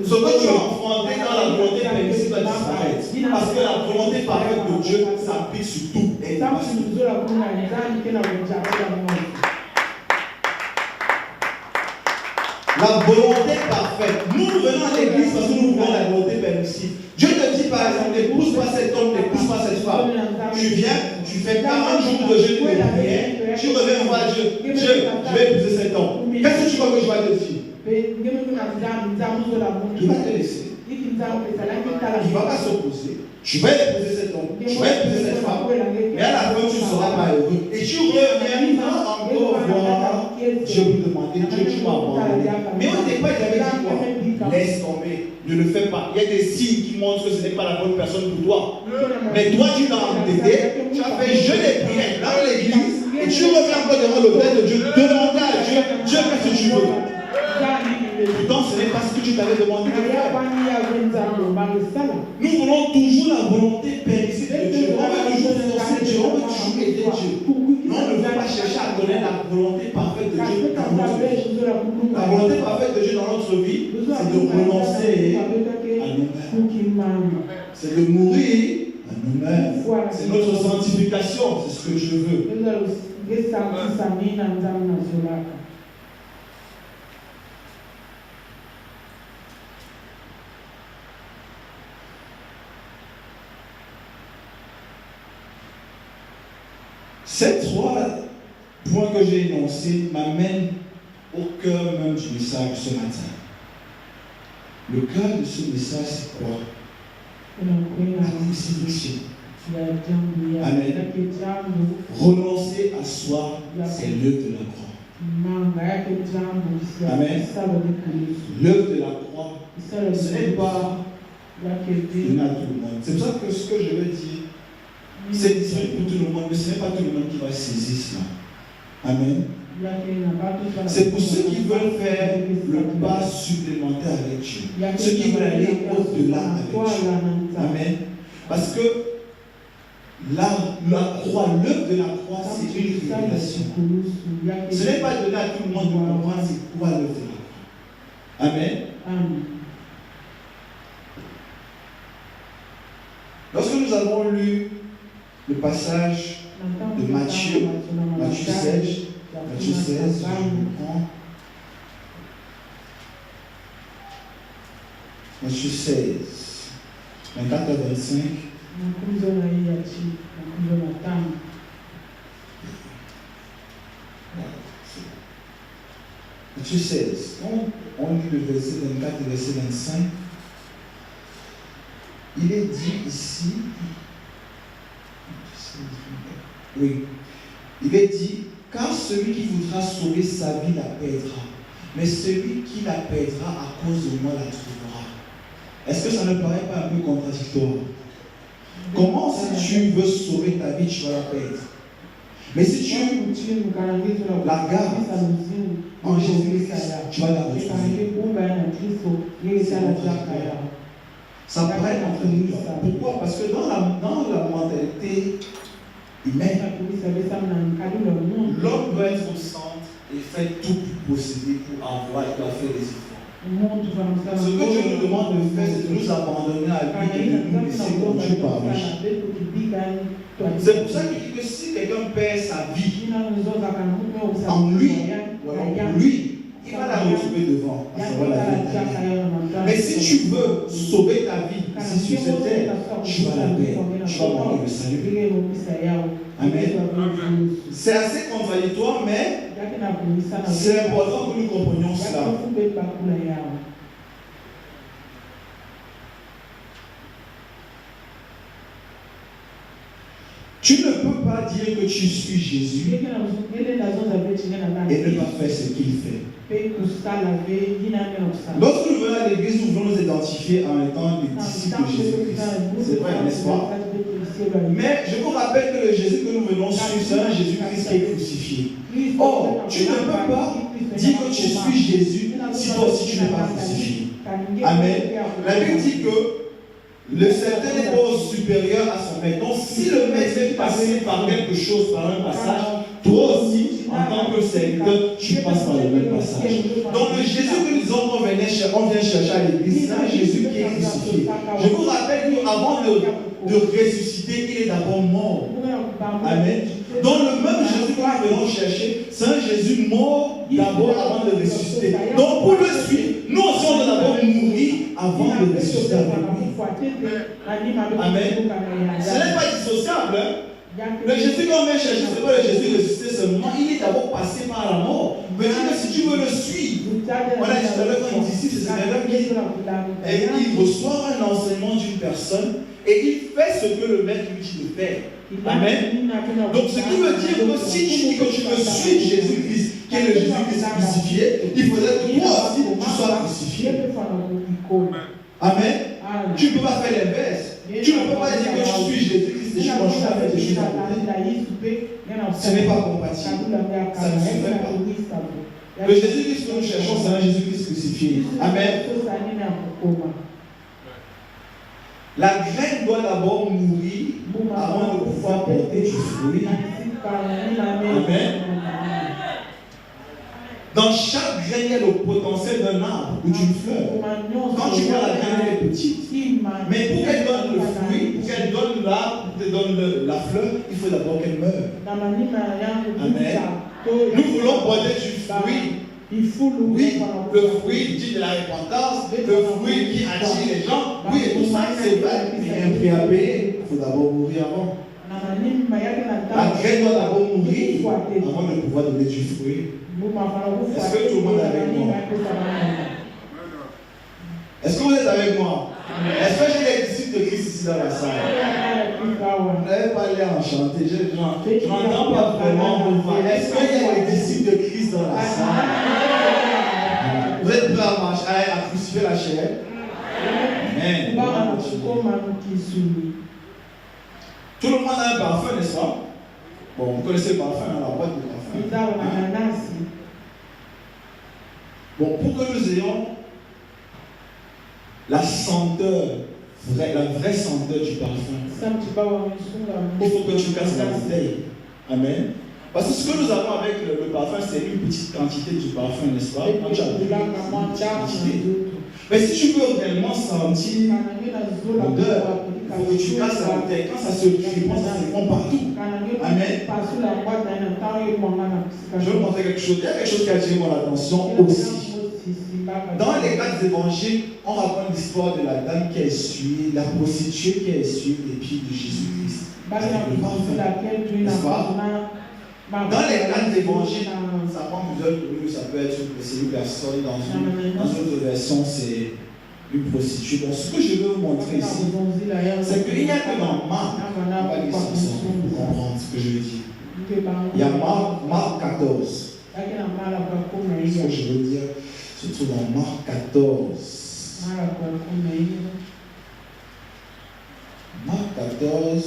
Ce que tu as enfanté dans la volonté permissive va disparaître. Parce que la volonté parfaite de Dieu s'applique sur tout. Et pas sur tout. La volonté parfaite. Nous venons à l'église parce que nous voulons la volonté permissive. Dieu te dit par exemple, n'épouse pas cet homme, n'épouse pas cette femme. Tu viens, tu fais 40 jours de jeûne et de prière, tu reviens voir Dieu. Dieu, je vais épouser cet homme. Qu'est-ce que tu crois que je vais te dire? Il va te laisser. Il ne va pas s'opposer. Tu vas épouser cet homme, tu vas épouser cette femme, mais à la fin tu ne seras pas heureux. Et tu reviens encore voir Dieu vous demander, Dieu tu m'as abandonné. Mais au départ il avait dit quoi? Laisse tomber, ne le fais pas. Il y a des signes qui montrent que ce n'est pas la bonne personne pour toi. Mais toi tu t'as entêté, tu as fait jeûne et prière dans l'église, et tu reviens encore devant l'autel de Dieu, demander à Dieu, Dieu qu'est-ce que tu veux? Pourtant, ce n'est pas ce que tu t'avais demandé de faire. Nous voulons toujours la volonté permissive de Dieu. On veut toujours forcer Dieu, on veut toujours aider Dieu. Mais on ne veut pas chercher à connaître la volonté parfaite de Dieu dans notre vie. La volonté parfaite de Dieu dans notre vie, c'est de renoncer à nous-mêmes. C'est de mourir à nous-mêmes. C'est notre sanctification, c'est ce que Dieu veut. Ces trois points que j'ai énoncés m'amènent au cœur même du message ce matin. Le cœur de ce message, c'est quoi? La crucifixion. Amen. Renoncer à soi, c'est l'œuvre de la croix. Amen. L'œuvre de la croix, ce n'est pas donné à tout le monde. C'est pour ça que ce que je veux dire, c'est disponible pour tout le monde, mais ce n'est pas tout le monde qui va saisir cela. Amen. C'est pour ceux qui veulent faire le pas supplémentaire avec Dieu. Ceux qui veulent aller au-delà avec Dieu. Amen. Parce que la croix, l'œuvre de la croix, c'est une révélation. Ce n'est pas donné à tout le monde de comprendre c'est quoi l'œuvre de la croix. Amen. Lorsque nous avons lu le passage de Matthieu 16, je prends. Matthieu 16, 24 à 25. Matthieu 16, on lit le verset 24 et le verset 25. Il est dit ici, oui, il est dit, car celui qui voudra sauver sa vie la perdra, mais celui qui la perdra à cause de moi la trouvera. Est-ce que ça ne paraît pas un peu contradictoire? Comment si tu veux sauver ta vie, tu vas la perdre? Mais si tu la gardes en Jésus-Christ, tu vas la retrouver. Ça paraît contradictoire. Pourquoi? Parce que dans la mentalité humaine, l'homme doit être au centre et faire tout pour posséder, pour avoir, il doit faire des efforts. Ce que Dieu nous demande de faire, c'est de nous abandonner à lui et de nous laisser conduire par lui. C'est pour ça qu'il dit que si quelqu'un perd sa vie en lui, ou alors pour lui, il va la retrouver devant, à savoir la vie éternelle. Mais si tu veux sauver ta vie ici sur cette terre, tu vas la perdre, tu vas manquer le salut. Amen. C'est assez contradictoire, mais c'est important que nous comprenions cela. Tu ne peux pas dire que tu suis Jésus et ne pas faire ce qu'il fait. Lorsque nous venons à l'église, nous voulons nous identifier en étant des disciples de Jésus-Christ. C'est vrai, n'est-ce pas? Mais je vous rappelle que le Jésus que nous venons suivre, c'est un Jésus-Christ qui est crucifié. Or, tu ne peux pas dire que tu suis Jésus si toi aussi tu n'es pas crucifié. Amen. La Bible dit que le certain n'est pas supérieur à son maître. Donc, si le maître est passé par quelque chose, par un passage, toi aussi, en tant que serviteur, tu passes par le même passage. Donc, le Jésus que nous disons qu'on vient chercher à l'église, c'est un Jésus qui est crucifié. Je vous rappelle qu'avant de ressusciter, il est d'abord mort. Amen. Donc, le même Jésus que nous venons chercher, c'est un Jésus mort d'abord avant de ressusciter. Donc, pour le suivre, nous aussi, on doit d'abord mourir avant de ressusciter avec lui. Amen. Ce n'est pas dissociable. Le Jésus qu'on vient chercher, ce n'est pas le Jésus ressuscité seulement. Il est d'abord passé par la mort. Mais si tu veux le suivre, voilà, tout à l'heure quand il dit ici, c'est quelqu'un qui il reçoit un enseignement d'une personne et il fait ce que le maître lui dit de faire. Amen. Donc ce qui veut dire que si tu dis que tu veux suivre Jésus-Christ, qui est le Jésus-Christ crucifié, il faudrait que toi aussi tu sois crucifié. Amen. Tu ne peux pas faire l'inverse. Tu ne peux pas dire que je suis Jésus-Christ et je continue à faire des choses à côté. Ce n'est pas compatible. Ça ne se fait pas. Le Jésus-Christ que nous cherchons, c'est un Jésus-Christ crucifié. Amen. La graine doit d'abord mourir avant de pouvoir porter du fruit. Amen. Dans chaque graine, il y a le potentiel d'un arbre ou d'une fleur. Quand tu vois la graine, elle est petite. Mais pour qu'elle donne le fruit, pour qu'elle donne l'arbre, pour qu'elle donne la fleur, il faut d'abord qu'elle meure. Amen. Nous voulons porter du fruit. Oui, le fruit dit de la repentance, le fruit qui attire les gens. Oui, et tout ça, c'est vrai. Mais il y a un prix à payer. Il faut d'abord mourir avant. La graine doit d'abord mourir avant de pouvoir donner du fruit. Est-ce que tout le monde est avec moi? Est-ce que vous êtes avec moi? Est-ce que j'ai les disciples de Christ ici dans la salle? Vous n'avez pas l'air enchanté. Je n'entends pas vraiment vos voix. Est-ce qu'il y a les disciples de Christ dans la salle? Vous êtes prêts à marcher, à crucifier la chair? Amen. Tout le monde a un parfum, n'est-ce pas? Bon, vous connaissez le parfum, on n'a pas de parfum. Bon, pour que nous ayons la senteur, la vraie senteur du parfum, il faut que tu casses la bouteille. Amen. Parce que ce que nous avons avec le parfum, c'est une petite quantité du parfum, n'est-ce pas? Quand tu as une petite quantité. Mais si tu veux réellement sentir l'odeur, il faut que tu casses la bouteille. Quand ça se répand, ça se répand partout. Amen. Je vais vous montrer quelque chose. Il y a quelque chose qui a attiré mon attention aussi. Dans les 4 évangiles, on raconte l'histoire de la dame qui a essuyé, la prostituée qui a essuyé les pieds de Jésus-Christ. Avec le parfum. N'est-ce pas? Dans les 4 évangiles, ça prend plusieurs tournures, ça peut être une personne, dans une autre version, c'est une prostituée. Donc, ce que je veux vous montrer ici, c'est qu'il n'y a que dans Marc, on va lire ça ensemble pour comprendre ce que je veux dire. Il y a Marc 14. Ce que je veux dire se trouve dans Marc 14. Marc 14,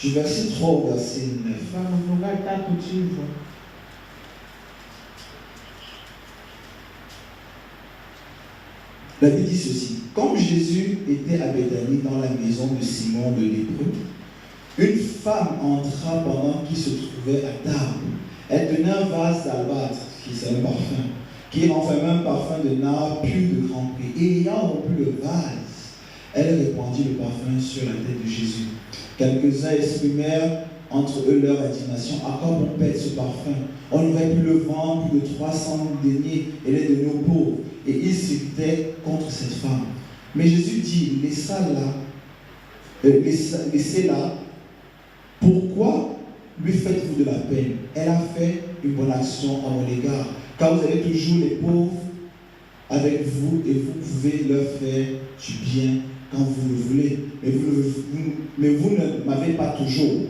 du verset 3 au verset 9. La Bible dit ceci. Comme Jésus était à Béthanie dans la maison de Simon le lépreux, une femme entra pendant qu'il se trouvait à table. Elle tenait un vase d'albâtre, qui est un parfum, qui renfermait un parfum de nard pur de grand prix. Et ayant rompu le vase, elle répandit le parfum sur la tête de Jésus. Quelques-uns exprimèrent entre eux leur indignation. À quoi bon pète ce parfum? On aurait pu le vendre plus de 300 deniers et les donner aux pauvres. Et ils s'irritaient contre cette femme. Mais Jésus dit, laissez-la. Pourquoi lui faites-vous de la peine? Elle a fait une bonne action à mon égard. Car vous avez toujours les pauvres avec vous et vous pouvez leur faire du bien quand vous le voulez. Mais vous ne m'avez pas toujours.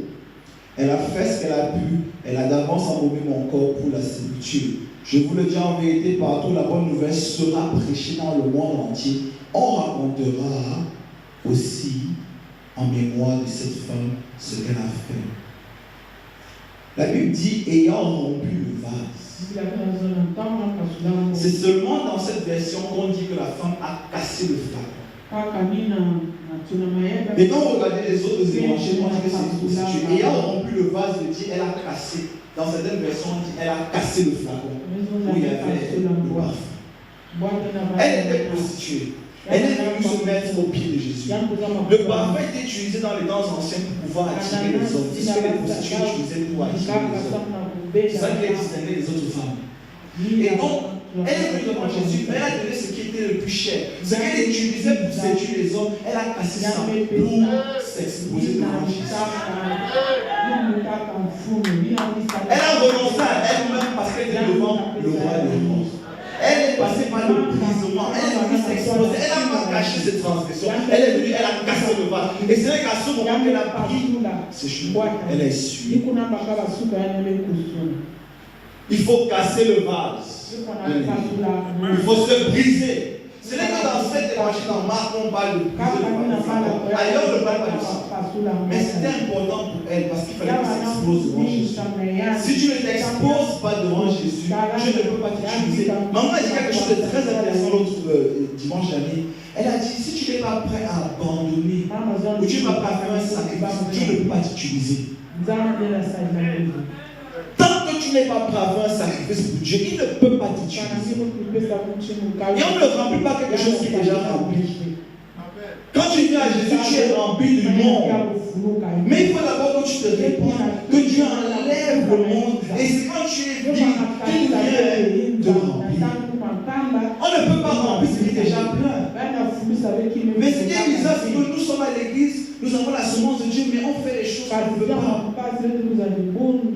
Elle a fait ce qu'elle a pu. Elle a d'avance embaumé mon corps pour la sépulture. Je vous le dis en vérité, partout la bonne nouvelle sera prêchée dans le monde entier. On racontera aussi en mémoire de cette femme ce qu'elle a fait. La Bible dit ayant rompu le vase. C'est seulement dans cette version qu'on dit que la femme a cassé le flacon. Mais quand vous regardez les autres évangiles, on dit que c'est une prostituée. Ayant rompu le vase, il dit elle a cassé. Dans certaines versions, on dit elle a cassé le flacon où il y avait le parfum. Elle était prostituée. Elle est venue se mettre au pied de Jésus. Le parfum était utilisé dans les temps anciens pour pouvoir attirer les hommes. C'est ce que les prostituées utilisaient pour attirer les hommes. C'est ça qui les distinguait des autres femmes. Et donc, elle est venue devant Jésus, mais elle a donné ce qui était le plus cher. Ce qu'elle utilisait pour séduire les hommes, elle a cassé ça pour s'exposer devant Jésus. Elle a renoncé à elle-même parce qu'elle était devant le roi des rois. Elle est passée par le brisement, elle est venue s'exposer, elle n'a pas caché ses transgressions, elle est venue, elle a cassé le vase. Et c'est vrai qu'à ce moment qu'elle a pris ses cheveux, elle a essuyé. Il faut casser le vase. Il faut se briser. Ce n'est que dans cet évangile, dans Marc, on parle de briser le vase. Ailleurs, on ne parle pas de ça. Mais c'était important pour elle parce qu'il fallait qu'elle s'expose devant Jésus. Si tu ne t'exposes pas devant Jésus, je ne peux pas t'utiliser. Maman a dit quelque chose de très intéressant l'autre dimanche dernier. Elle a dit, si tu n'es pas prêt à abandonner, ou tu n'es pas prêt à faire un sacrifice, Dieu ne peut pas t'utiliser. Tant que tu n'es pas prêt à faire un sacrifice pour Dieu, il ne peut pas t'utiliser. Et on ne remplit pas quelque chose qui est déjà rempli. Quand tu viens à Jésus, tu es rempli du monde. Mais il faut d'abord que tu te répandes, que Dieu enlève le monde. Et c'est quand tu es vide qu'il vient te remplir. On ne peut pas remplir ce qui est déjà plein. Mais ce qui est bizarre, c'est que nous sommes à l'église, nous avons la semence de Dieu, mais on fait les choses qu'on ne veut pas.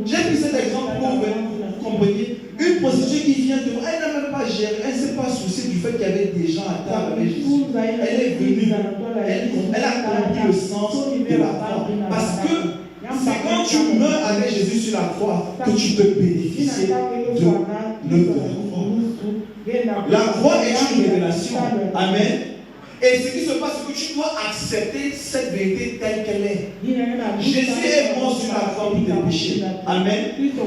J'ai pris cet exemple pour que vous compreniez. Une prostituée qui vient devant, elle n'a même pas géré, elle ne s'est pas souciée du fait qu'il y avait des gens à table avec Jésus. Elle est venue, elle a compris le sens de la croix. Parce que c'est quand tu meurs avec Jésus sur la croix que tu peux bénéficier de l'œuvre de la croix. La croix est une révélation. Amen. Et ce qui se passe, c'est que tu dois accepter cette vérité telle qu'elle est. Jésus est mort sur la croix pour tes péchés. Amen.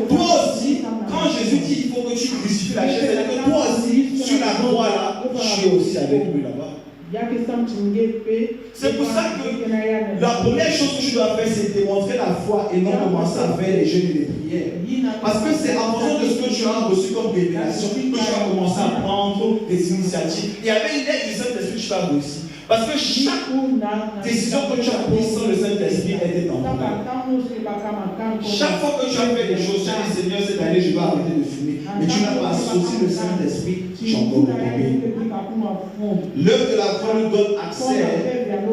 Toi aussi, quand Jésus dit il faut que tu crucifies la chair, c'est-à-dire que toi aussi, sur la croix là, tu es aussi avec lui là-bas. C'est pour ça que la première chose que tu dois faire, c'est démontrer la foi et non commencer à faire les jeûnes et les prières. Parce que c'est en fonction de ce que tu as reçu comme révélation que tu vas commencer à prendre des initiatives. Il y avait une aide du Saint-Esprit que tu as reçu. Parce que chaque décision que tu as prise sans le Saint-Esprit était temporaire. Chaque fois que tu as fait des choses, tu as dit Seigneur, cette année je vais arrêter de fumer. Mais tu n'as pas associé le Saint-Esprit, j'ai encore tombé. L'œuvre de la croix nous donne accès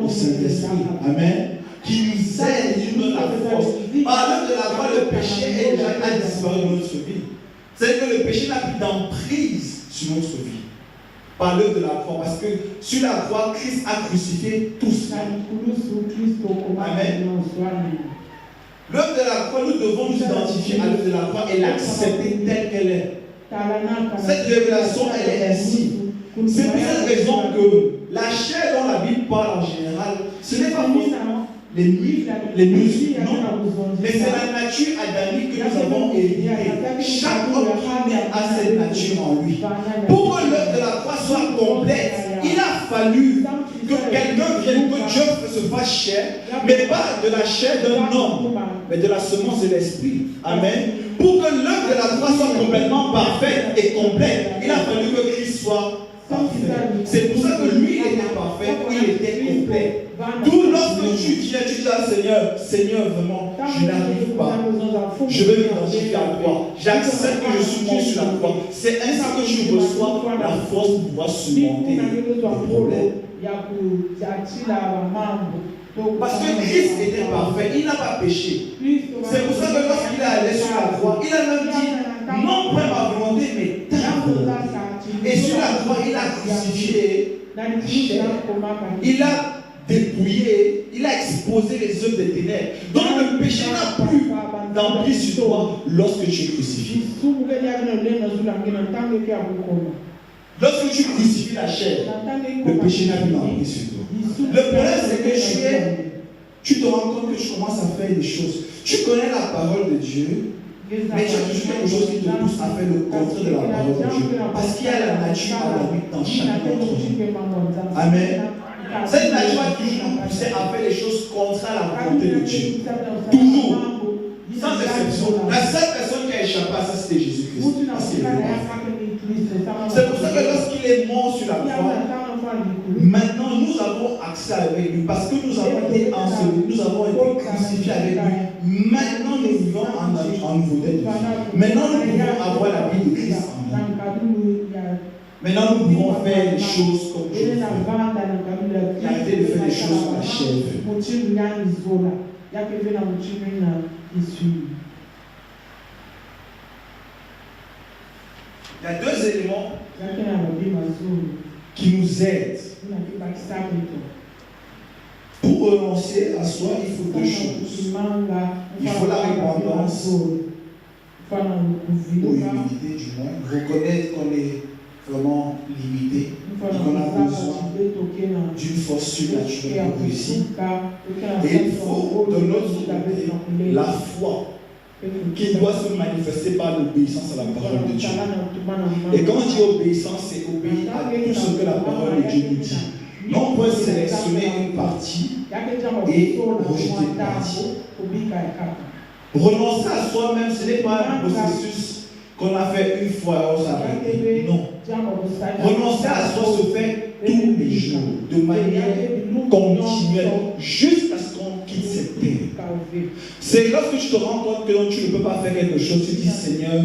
au Saint-Esprit. Amen. Qui nous aide et nous donne la force. Par l'œuvre de la croix, le péché a disparu de notre vie. C'est que le péché n'a plus d'emprise sur notre vie. Par l'œuvre de la croix. Parce que sur la croix, Christ a crucifié tous. Amen. L'œuvre de la croix, nous devons nous identifier à l'œuvre de la croix et l'accepter telle qu'elle est. Cette révélation, elle est ainsi. C'est pour cette raison que la chair dont la Bible parle en général, ce n'est pas les muscles, non, mais c'est la nature adamique que nous avons héritée. Chaque homme qui naît a cette nature en lui. Pour que l'œuvre de la croix soit complète, il a fallu que quelqu'un vienne, que Dieu se fasse chair, mais pas de la chair d'un homme, mais de la semence de l'esprit. Amen. Pour que l'œuvre de la croix soit complètement parfaite et complète, il a fallu que Christ soit parfait. C'est pour ça que lui était parfait, il était complet. D'où lorsque tu viens, tu dis à Seigneur, Seigneur, vraiment, je n'arrive pas. Je vais m'identifier à toi. J'accepte que je suis mort sur la croix. C'est ainsi que je reçois la force pour pouvoir surmonter les problèmes. Parce que Christ était parfait, il n'a pas péché. C'est pour ça que lorsqu'il est allé sur la croix, il a même dit, non pas ma volonté, mais ta volonté. Et sur la croix, il a crucifié la chair. Il a dépouillé, il a exposé les œuvres des ténèbres. Donc le péché n'a plus d'emprise sur toi lorsque tu es crucifié. Lorsque tu crucifies la chair, le péché n'a plus d'emprise sur toi. Le problème, c'est que tu te rends compte que tu commences à faire des choses. Tu connais la parole de Dieu, mais tu as toujours quelque chose qui te pousse à faire le contraire de la parole de Dieu. Parce qu'il y a la nature adamique dans chaque d'entre nous. Amen. Cette nature a toujours nous poussé à faire les choses contraires à la volonté de Dieu. Toujours. Sans exception. La seule personne qui a échappé à ça, c'était Jésus-Christ. C'est pour ça que lorsqu'il est mort sur la croix, maintenant nous avons accès avec lui. Parce que nous avons été ensevelis, nous avons été crucifiés avec lui. Maintenant nous vivons en nouveauté de vie. Maintenant nous pouvons avoir la vie de Christ en nous. Maintenant nous pouvons faire les choses comme Dieu veut. Arrêtez de faire les choses comme la chair veut. Il y a deux éléments qui nous aident. Pour renoncer à soi, il faut deux choses. Il faut la repentance, ou l'humilité du moins, reconnaître qu'on est vraiment limité et qu'on a besoin d'une force surnaturelle pour réussir. Et il faut de notre côté la foi qui doit se manifester par l'obéissance à la parole de Dieu. Et quand on dit obéissance, c'est obéir à tout ce que la parole de Dieu nous dit. Non pas sélectionner une partie et rejeter une partie. Renoncer à soi-même, ce n'est pas un processus qu'on a fait une fois et on s'arrête. Non. Renoncer à soi se fait tous les jours, de manière continuelle, jusqu'à ce qu'on quitte cette terre. C'est lorsque tu te rends compte que tu ne peux pas faire quelque chose, tu dis Seigneur,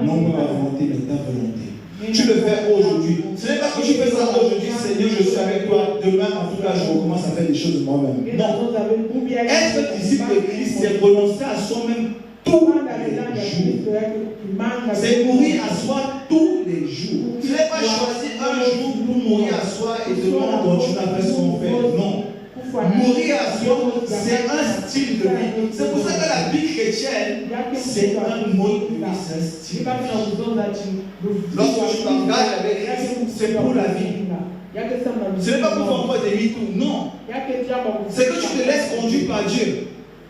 non pas ma volonté, mais ta volonté. Tu le fais aujourd'hui. Ce n'est pas que tu fais ça aujourd'hui, Seigneur, je suis avec toi. Demain, en tout cas, je recommence à faire des choses de moi-même. Non. Être disciple de Christ, c'est renoncer à soi-même tous les jours. C'est mourir à soi tous les jours. Tu n'as pas choisi un jour pour mourir à soi et demain continuer à faire ce qu'on fait. Non. Mourir à soi, c'est un style de vie. C'est pour ça que la vie chrétienne, c'est un mode de vie, c'est un style. Lorsque tu t'engages avec Christ, c'est pour la vie. Ce n'est pas pour faire encore des mythos, non. C'est que tu te laisses conduire par Dieu.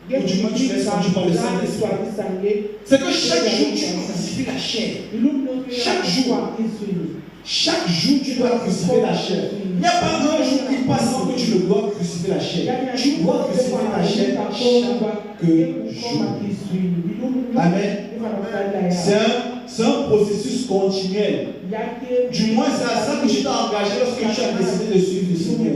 Ou du moins tu te laisses conduire par le Saint-Esprit. C'est que chaque jour tu crucifies la chair. Chaque jour tu dois crucifier la chair. Il n'y a pas un jour qui passe sans que tu ne dois crucifier la chair. Tu dois crucifier la chair chaque jour. Amen. C'est un processus continuel. Du moins c'est à ça que tu t'es engagé lorsque tu as décidé de suivre le Seigneur.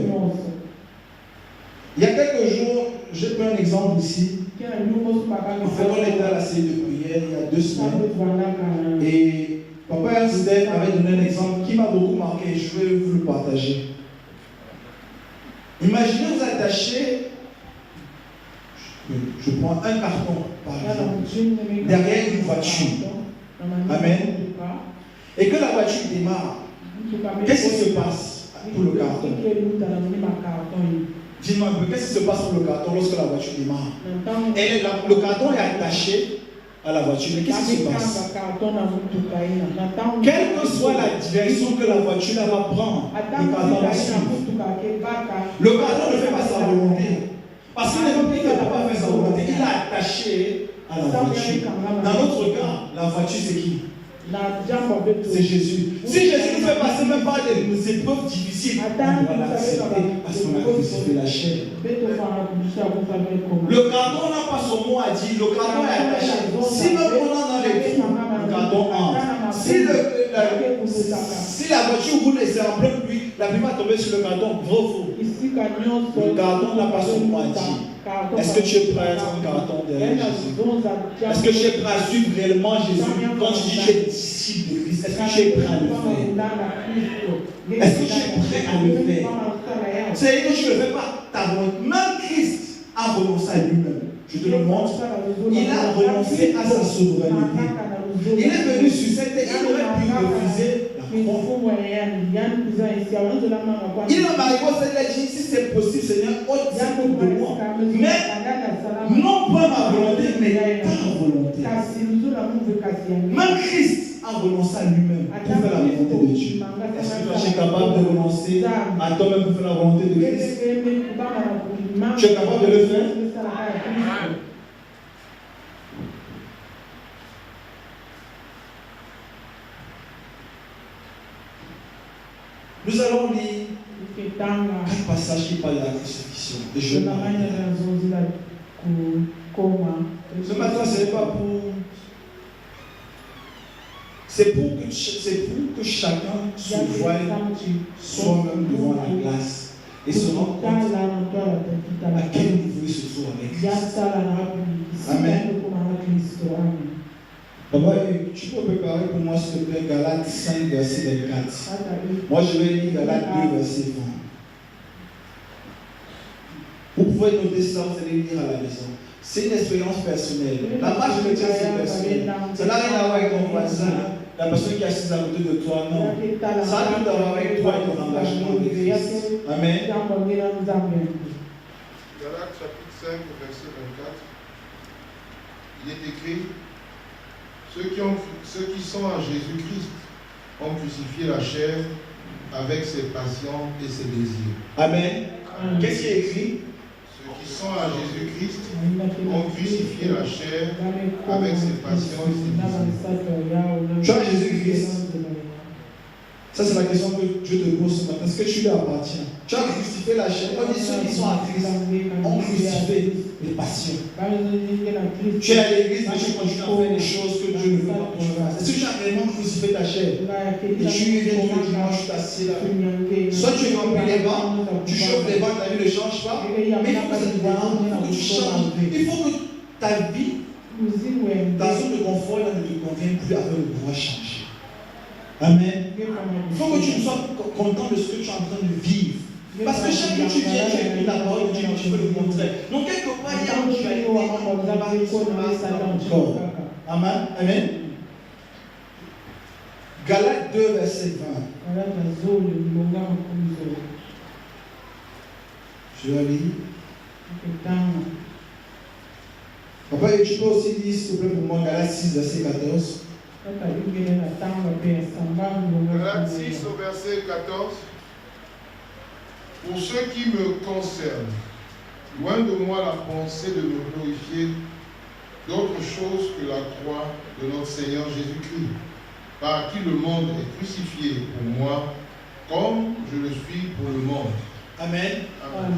Il y a quelques jours, j'ai pris un exemple ici. En fait, on était à la série de prière il y a 2 semaines. Et Papa Ernst avait donné un exemple qui m'a beaucoup marqué. Je vais vous le partager. Imaginez vous attacher, je prends un carton par exemple, derrière une voiture. Amen. Et que la voiture démarre. Qu'est-ce qui se passe pour le carton? Dis-moi un peu, qu'est-ce qui se passe pour le carton lorsque la voiture démarre? Et le carton est attaché à la voiture. Mais qu'est-ce qui se passe? Quelle que soit la direction que la voiture va prendre, le carton va suivre. Le carton ne fait pas sa volonté. Parce qu'il ne peut pas faire sa volonté. Il est attaché à la voiture. Dans notre cas, la voiture c'est qui? C'est Jésus. Si Jésus nous fait passer même par des épreuves difficiles, on doit l'accepter parce qu'on a crucifié la chair. Le carton n'a pas son mot à dire, le carton est attaché. Si même on est dans les trous, le carton entre. Si la voiture roule et c'est en pleine pluie, la pluie va tomber sur le carton, gros faux. Le carton n'a pas son mot à dire. Est-ce que tu es prêt à être un carton derrière Jésus? Est-ce que tu es prêt à suivre réellement Jésus? Quand tu dis que tu es disciple de Christ, est-ce que tu es prêt à le faire? Est-ce que tu es prêt à le faire? C'est-à-dire que tu ne le fais pas ta volonté. Même Christ a renoncé à lui-même. Je te le montre. Il a renoncé à sa souveraineté. Il est venu sur cette terre. Il aurait pu refuser la croix. Il m'a marié au Seigneur, dit si c'est possible, Seigneur, ôte cette coupe de moi. Mais non pas ma volonté, mais ta volonté. Même Christ a renoncé à lui-même pour faire la volonté de Dieu. Est-ce que toi tu es capable de renoncer à toi-même pour faire la volonté de Christ? Tu es capable de le faire? Nous allons lire un passage qui parle de la crucifixion. Et je ce matin, ce n'est pas pour. C'est pour que chacun se voie soi-même devant la glace et se rende compte à quel niveau il se trouve avec Christ. Amen. Papa, tu peux préparer pour moi, s'il te plaît, Galates 5, verset 24. Moi, je vais lire Galates 2, verset 20. Vous pouvez noter ça, vous allez lire à la maison. C'est une expérience personnelle. La marche de chrétien, c'est personnel. Ça n'a rien à voir avec ton voisin, la personne qui est assise à côté de toi, non. Ça a tout à voir avec toi et ton engagement avec Christ. Amen. Galates chapitre 5, verset 24. Il est écrit: ceux qui sont en Jésus-Christ ont crucifié la chair avec ses passions et ses désirs. Amen. Qu'est-ce qui est écrit? Ceux qui sont à Jésus-Christ ont crucifié la chair avec ses passions et ses désirs. Tu as Jésus-Christ. Ça, c'est la question que Dieu te pose ce matin. Est-ce que tu lui appartiens? Tu as crucifié la chair. On dit ceux qui sont à Christ ont crucifié les passions. Tu es à l'église, mais tu continues à faire des choses que Dieu ne veut pas que tu fasses. Est-ce que tu as réellement crucifié ta chair? Et tu viens tous les dimanches, tu t'assieds là. Soit tu remplis les bancs, tu chauffes les bancs, ta vie ne change pas. Mais il faut que ça te dérange, il faut que tu changes. Il faut que ta vie, ta zone de confort ne te convienne plus afin de pouvoir changer. Amen. Il faut que tu sois content de ce que tu es en train de vivre. Parce que chaque jour tu viens, tu écoutes la parole de Dieu, tu peux le montrer. Donc quelque part, il y a un dualité entre la base et corps. Amen. Amen. Galates 2, verset 20. Je vais lire. Papa, et tu peux aussi lire, s'il te plaît, pour moi, Galates 6, verset 14. Galates 6 au verset 14. Pour ce qui me concerne, loin de moi la pensée de me glorifier d'autre chose que la croix de notre Seigneur Jésus-Christ, par qui le monde est crucifié pour moi, comme je le suis pour le monde. Amen. Amen.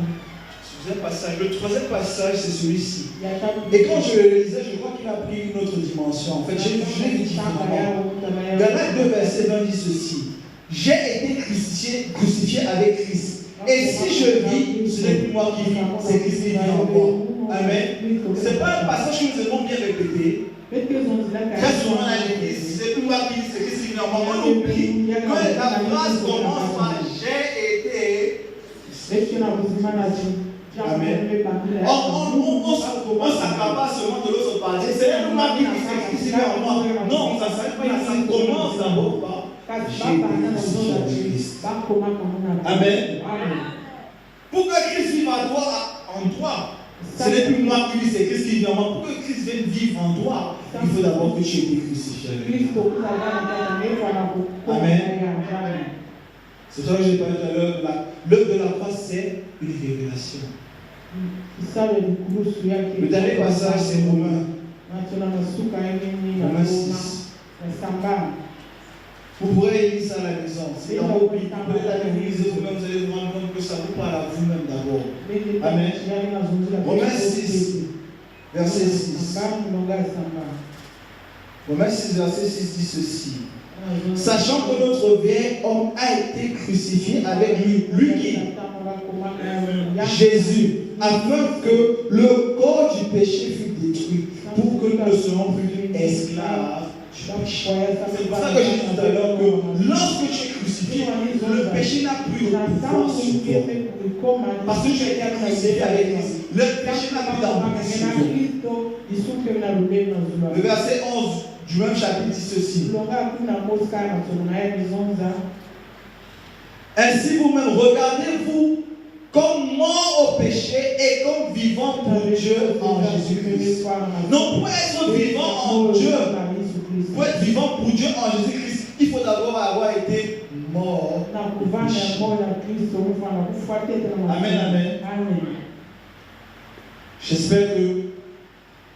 Passage. Le troisième passage, c'est celui-ci. Et quand je le lisais, je crois qu'il a pris une autre dimension. En fait, j'ai vu différemment. Galates 2, verset 20 dit ceci: j'ai été crucifié avec Christ. Et si je vis, ce n'est plus moi qui vis, c'est Christ qui vit en moi. Amen. Ce n'est pas un passage que nous avons bien répété. Très souvent à l'église, c'est plus moi qui vis, c'est Christ qui vit en moi. On oublie que la phrase commence par j'ai été. Amen. On s'accapare seulement de l'autre partie. C'est le moi qui vit, c'est Christ qui vit en moi. Non, ça ne s'arrête pas là. Ça commence d'abord par j'ai été Christ. Amen. Pour que Christ vive en toi, ce n'est plus moi qui vis, c'est Christ qui vit en moi. Pour que Christ vienne vivre en toi, il faut d'abord que tu aies été crucifié. Amen. C'est ça que j'ai parlé tout à l'heure. L'œuvre de la croix, c'est une révélation. Le dernier passage, c'est Romains 6. Vous pourrez lire ça à la maison. C'est dans vos Bibles. Vous pouvez la lire vous-même. Vous allez vous rendre compte que ça vous parle à vous-même d'abord. Amen. Romains 6, verset 6. Romains 6, verset 6 dit ceci. Sachant que notre vieil homme a été crucifié avec lui, qui Jésus, afin que le corps du péché fût détruit, pour que nous ne soyons plus esclaves. C'est pour ça que j'ai dit tout à l'heure que lorsque tu es crucifié, le péché n'a plus de pouvoir sur toi. Parce que tu as été crucifié avec Christ. Le péché n'a plus d'emprise sur toi. Le verset 11 du même chapitre dit ceci. Ainsi vous-même, regardez-vous comme mort au péché et comme vivant pour Dieu en Jésus-Christ. Donc pour être vivant en Dieu, pour être vivant pour Dieu en Jésus-Christ, il faut d'abord avoir été mort au péché. Amen, amen. J'espère que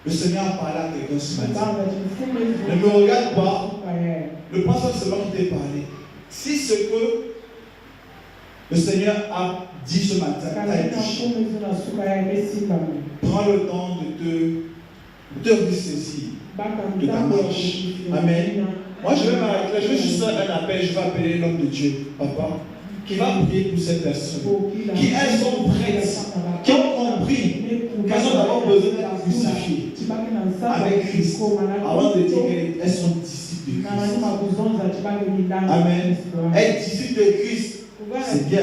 le Seigneur a parlé à quelqu'un ce matin. Ne me regarde pas. Ne pense pas seulement qu'il t'ait parlé. Si ce que le Seigneur a dit ce matin t'a touché, prends le temps de te ressaisir de ta marche. Amen. Moi, je vais m'arrêter. Je vais juste faire un appel. Je vais appeler l'homme de Dieu, papa, qui va prier pour cette personne, qui elles sont prêtes, qui ont compris qu'elles ont d'abord besoin d'être crucifiées avec Christ avant de dire qu'elles sont disciples de Christ. Amen. Être disciple de Christ, c'est bien,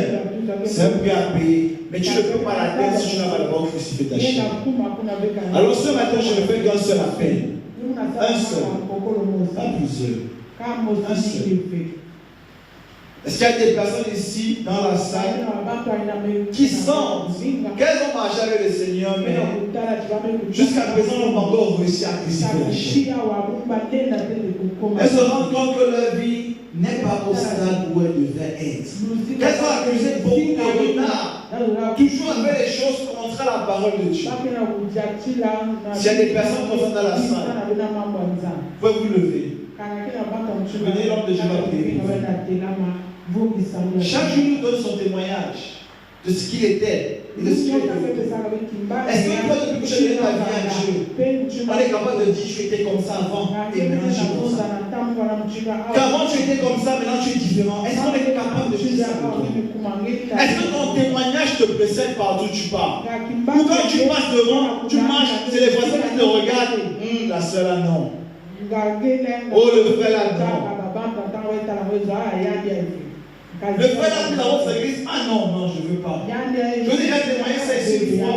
c'est un prix à payer, mais tu ne peux pas l'atteindre si tu n'as pas d'abord crucifié ta chair. Alors ce matin, je ne fais qu'un seul appel. Un seul, pas plusieurs. Un seul. Est-ce qu'il y a des personnes ici dans la salle qui sentent qu'elles ont marché avec le Seigneur, mais jusqu'à présent n'ont pas encore réussi à crucifier la chair? Elles se rendent compte que leur vie n'est pas au stade où elle devait être. Qu'elles ont accusé beaucoup de retard, toujours avec les choses contre la parole de Dieu. S'il y a des personnes qui sont dans la salle, vous pouvez vous lever. Venez, l'homme de Dieu va prier. Chaque jour nous donne son témoignage de ce qu'il était et de ce qu'il était. Est-ce que toi, depuis que tu donnes ta vie à Dieu, on est capable de dire tu étais comme ça avant et maintenant je suis comme ça? Qu'avant tu étais comme ça, maintenant tu es différent. Est-ce qu'on est capable de dire ça? Est-ce que ton témoignage te précède partout où tu pars? Ou quand tu passes devant, tu marches, c'est les voisins qui te regardent. La sœur là, non. Oh, le frère là, non. Le frère là, dans votre église, ah non, non, je ne veux pas. Je veux déjà témoigner ça ici une fois.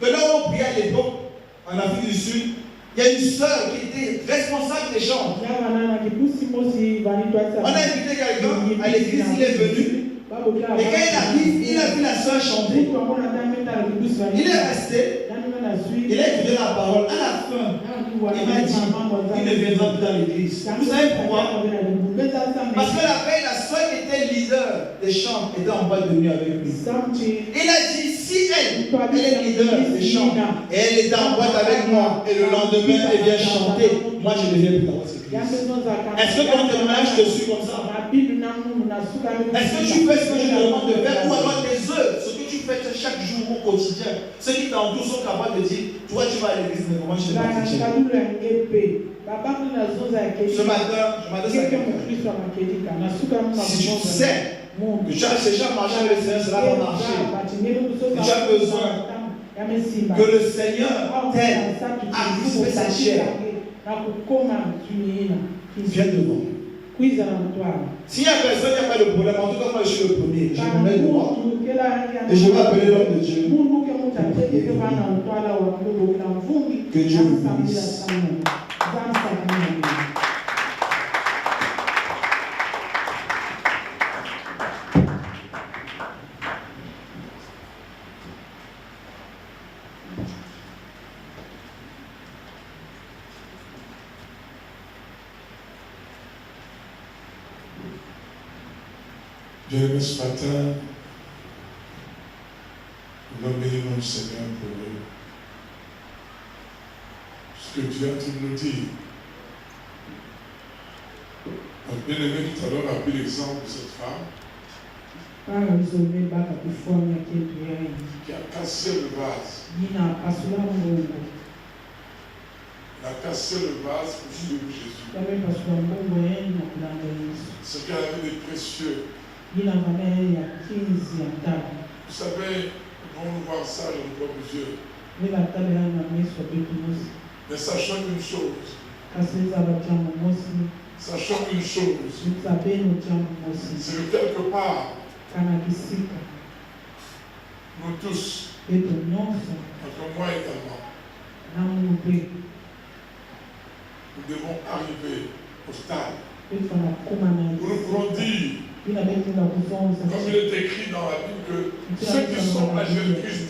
Que là où on priait à l'époque, en Afrique du Sud, il y a une sœur qui était responsable des chants. On a invité quelqu'un à l'église, il est venu. Et quand il arrive, il a vu la sœur chanter. Il est resté. Il a écouté la parole. À la fin, il m'a dit il ne viendra plus dans l'église. Vous savez pourquoi? Parce que la sœur qui était leader des chants était en boîte de nuit avec lui. Il a dit si elle est leader des chants et elle était en boîte avec moi et le lendemain elle vient chanter, moi je ne viens plus dans votre église. Est-ce que ton témoignage te suit comme ça? Est-ce que tu fais ce que je te demande de faire ou alors tes œuvres, ce que tu fais chaque jour au quotidien, ceux qui t'entourent sont capables de dire toi tu vas à l'église mais comment je ne vais pas chrétien? Ce matin, je m'adresse à quelqu'un. Si tu sais Que tu as déjà marché avec le Seigneur, cela va marcher. Tu as besoin que le Seigneur t'aide à crisper sa chair. Viens devant. S'il y a personne qui n'a pas de problème, en tout cas, moi je suis le premier. Je me mets devant et je vais appeler l'homme de Dieu. Que Dieu vous bénisse. Bien-aimés, ce matin, nous allons bénir notre Seigneur pour ce que Dieu est en train de nous dire. Donc, bien-aimé, tout à l'heure, on a pris l'exemple de cette femme qui a cassé le vase. Elle a cassé le vase pour suivre Jésus. Ce qu'elle avait de précieux. Vous savez, quand on voit ça dans le corps de Dieu, mais sachant une chose, c'est que quelque part, nous tous, entre moi également, nous devons arriver au stade où nous pouvons dire, comme il est écrit dans la Bible, que ceux qui sont à Jésus-Christ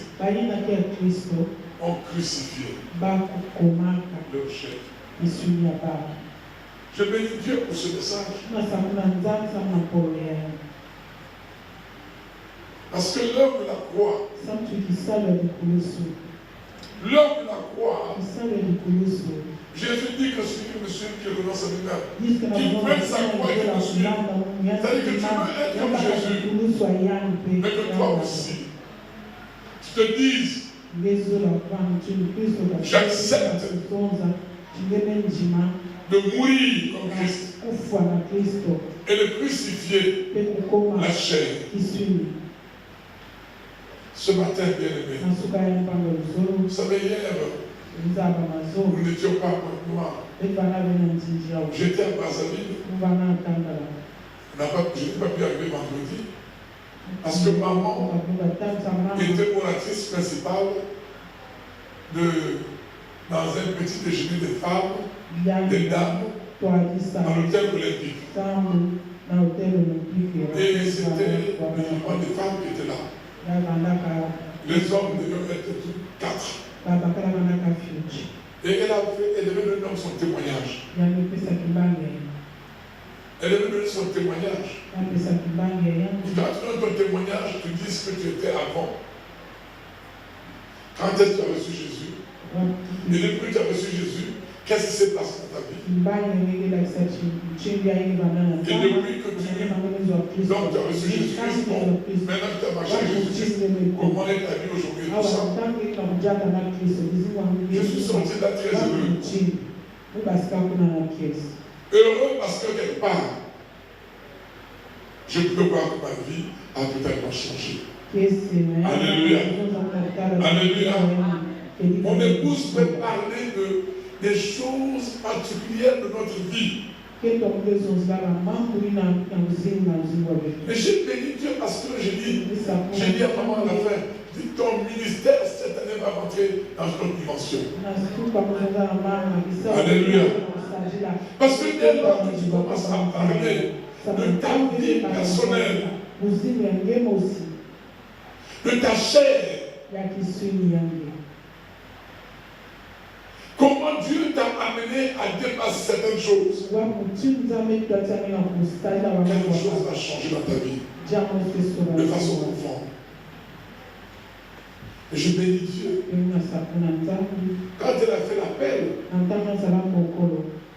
ont crucifié leur chair. Je bénis Dieu pour ce message. Parce que l'homme de la croix, Jésus dit que celui qui me suit, qui renonce à lui-même, qui prenne sa croix et qui me suit. C'est-à-dire que tu veux être comme Jésus, mais que toi aussi, tu te dises, j'accepte de mourir comme Christ et de crucifier la chair. Ce matin, bien-aimé, vous savez, hier, nous n'étions pas à Pointe-Noire. J'étais à Brazzaville. Je n'ai pas pu arriver vendredi. Parce que maman était oratrice principale dans un petit déjeuner de femmes, des dames, dans l'hôtel olympique. Et c'était uniquement des femmes qui étaient là. Les hommes devaient être tous 4. Et elle devait donner son témoignage. Elle devait donner son témoignage. Quand tu donnes ton témoignage, tu dis ce que tu étais avant. Quand est-ce que tu as reçu Jésus? Et depuis que tu as reçu Jésus, qu'est-ce qui s'est passé dans ta vie? Et depuis que tu as reçu Jésus-Christ, bon, maintenant que tu as marché avec Jésus-Christ, comment est ta vie aujourd'hui? Tout ça. Je suis sorti là très heureux. Heureux parce que quelque part, je peux voir que ma vie a totalement changé. Alléluia. Alléluia. Mon épouse peut parler des choses particulières de notre vie. Et j'ai béni Dieu parce que j'ai dit à maman à la fin, ton ministère cette année va rentrer dans une autre dimension. Alléluia. Parce que dès lors que tu commences à parler de ta vie personnelle, de ta chair, comment Dieu t'a amené à dépasser certaines choses, quelque chose va changer dans ta vie de façon profonde. Et je bénis Dieu. Quand elle a fait l'appel,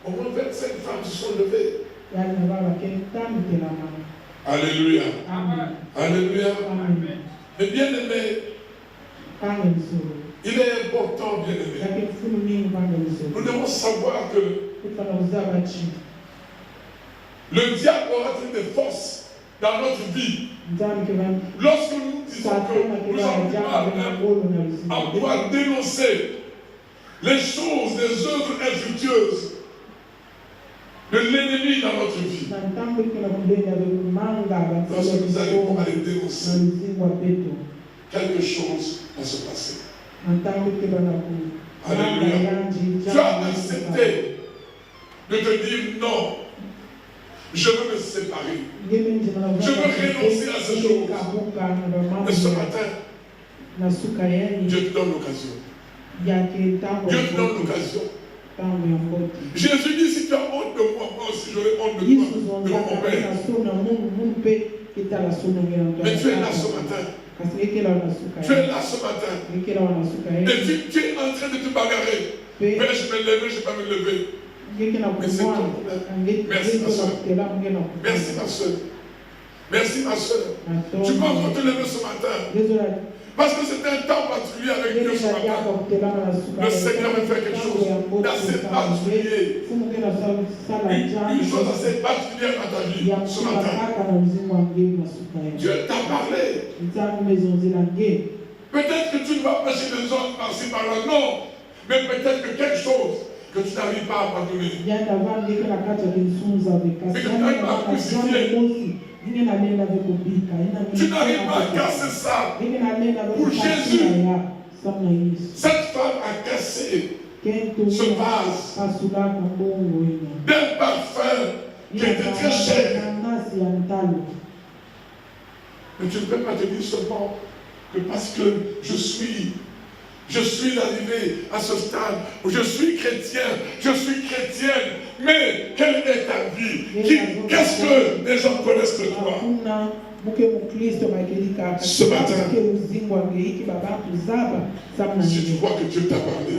au moins 25 femmes se sont levées. Alléluia. Amen. Alléluia. Mais bien aimé, il est important, bien aimé. Nous devons savoir que le diable aura des forces dans notre vie. Lorsque nous disons que nous avons du mal à pouvoir dénoncer les choses, les œuvres infructueuses de l'ennemi dans notre vie, lorsque nous arrivons à les dénoncer, quelque chose va se passer. Alléluia. Tu as accepté de te dire non. Je veux me séparer. Je veux renoncer à ces choses. Mais ce matin, Dieu te donne l'occasion. Dieu te donne l'occasion. Jésus dit, si tu as honte de moi, moi aussi j'aurai honte de toi, de mon Père. Mais tu es là ce matin. Tu es là ce matin. Et tu es en train de te bagarrer. Mais je vais me lever, je ne vais pas me lever. Mais c'est ton problème. Merci ma soeur. Merci ma soeur. Merci ma soeur. Tu peux encore te lever ce matin. Parce que c'est un temps particulier avec Dieu ce matin. Le Seigneur veut faire quelque chose d'assez particulier. Une chose assez particulière dans ta vie ce matin. Dieu t'a parlé. Peut-être que tu ne vas pas chez les autres par-ci par-là. Non. Mais peut-être que quelque chose que tu n'arrives pas à pardonner. Mais que tu n'arrives pas à crucifier. Tu n'arrives pas à casser ça. Pour Jésus, cette femme a cassé ce vase d'un parfum qui était très cher. Mais tu ne peux pas te dire seulement que parce que je suis arrivé à ce stade où je suis chrétienne, mais quelle est ta vie? Qu'est-ce que les gens connaissent de toi? Ce matin, si tu crois que Dieu t'a parlé,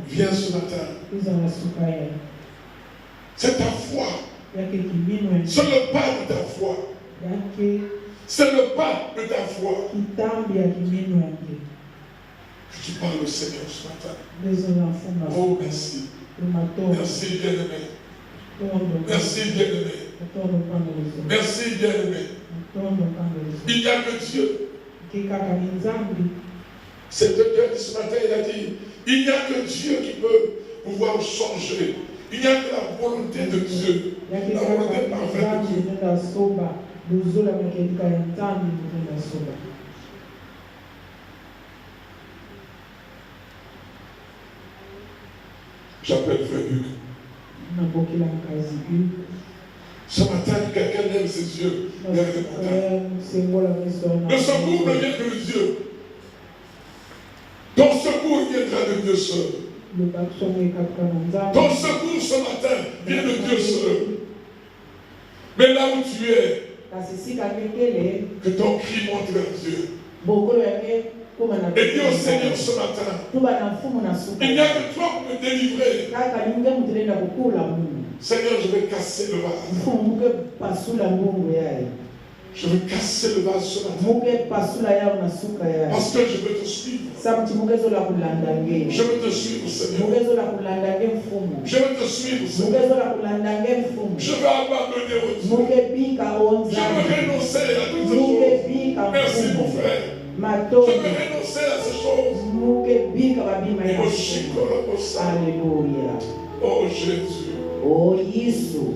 viens ce matin. C'est ta foi. C'est le pas de ta foi. C'est le pas de ta foi. Que tu parles au Seigneur ce matin. Oh, merci. Merci, bien-aimé. Merci, bien-aimé. Merci, bien-aimé. Il n'y a que Dieu. C'est Dieu qui ce matin, il a dit, il n'y a que Dieu qui peut pouvoir changer. Il n'y a que la volonté de Dieu. La volonté parfaite de Dieu. J'appelle Frère Hugues. Ce matin, quelqu'un lève ses yeux vers le matin. Le secours ne vient que de Dieu. Ton secours viendra de Dieu seul. Ton secours ce matin vient de Dieu seul. Mais là où tu es, que ton cri monte vers Dieu. Et dis au Seigneur ce matin, il n'y a que toi pour me délivrer. Seigneur, je vais casser le vase. Je veux casser le vase ce matin. Parce que je veux te suivre. Je veux te suivre, Seigneur. Je veux te suivre, Seigneur. Je veux abandonner au Dieu. Je veux renoncer à toutes ces choses. Merci, mon frère. Je veux renoncer à ces choses. Alléluia. Oh Jésus. Oh Jésus.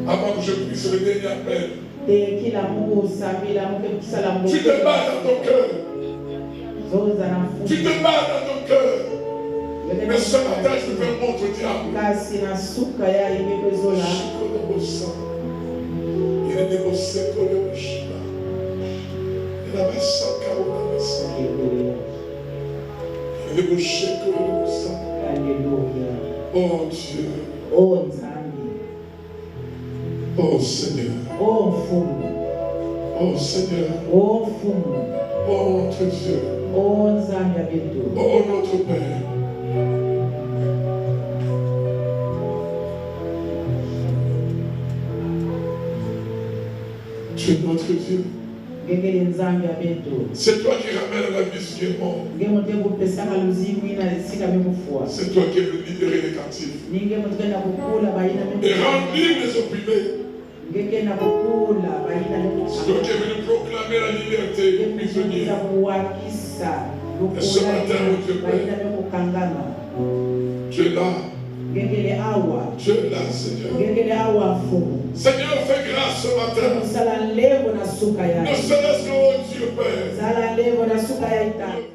Avant que je puisse le dernier appel, tu te bats dans ton cœur. Tu te bats dans ton cœur. Mais ce matin, je veux montrer au diable. Il est négocié pour le Shiba. Il a mis ça au il est négocié pour le sang. Alléluia. Oh Dieu. Oh Nzambi. Oh Seigneur. Oh Fumu. Oh Seigneur. Oh Fumu. Oh notre Dieu. Oh Nzambi abeto. Oh notre Père. Tu es notre Dieu. ngekele nzambi abetu C'est toi qui ramènes à la vie ce qui est mort. ngemote kupesaka luzimu ina lisika mekufua C'est toi qui es venu libérer les captifs. ningemote kena kukula bayina Et rendre libres les opprimés. ngekena kukula bayina C'est toi qui es venu proclamer la liberté des prisonniers. za kuwakisa Et ce matin, mon Dieu bayina Père, mekukangana tu es là. ngekele awa Tu es là, Seigneur. ngekele awa mfumu Seigneur, fais grâce ce matin. musala levo na suka Ne yake serait-ce que, oh Dieu Père, sala levo na suka ya itatu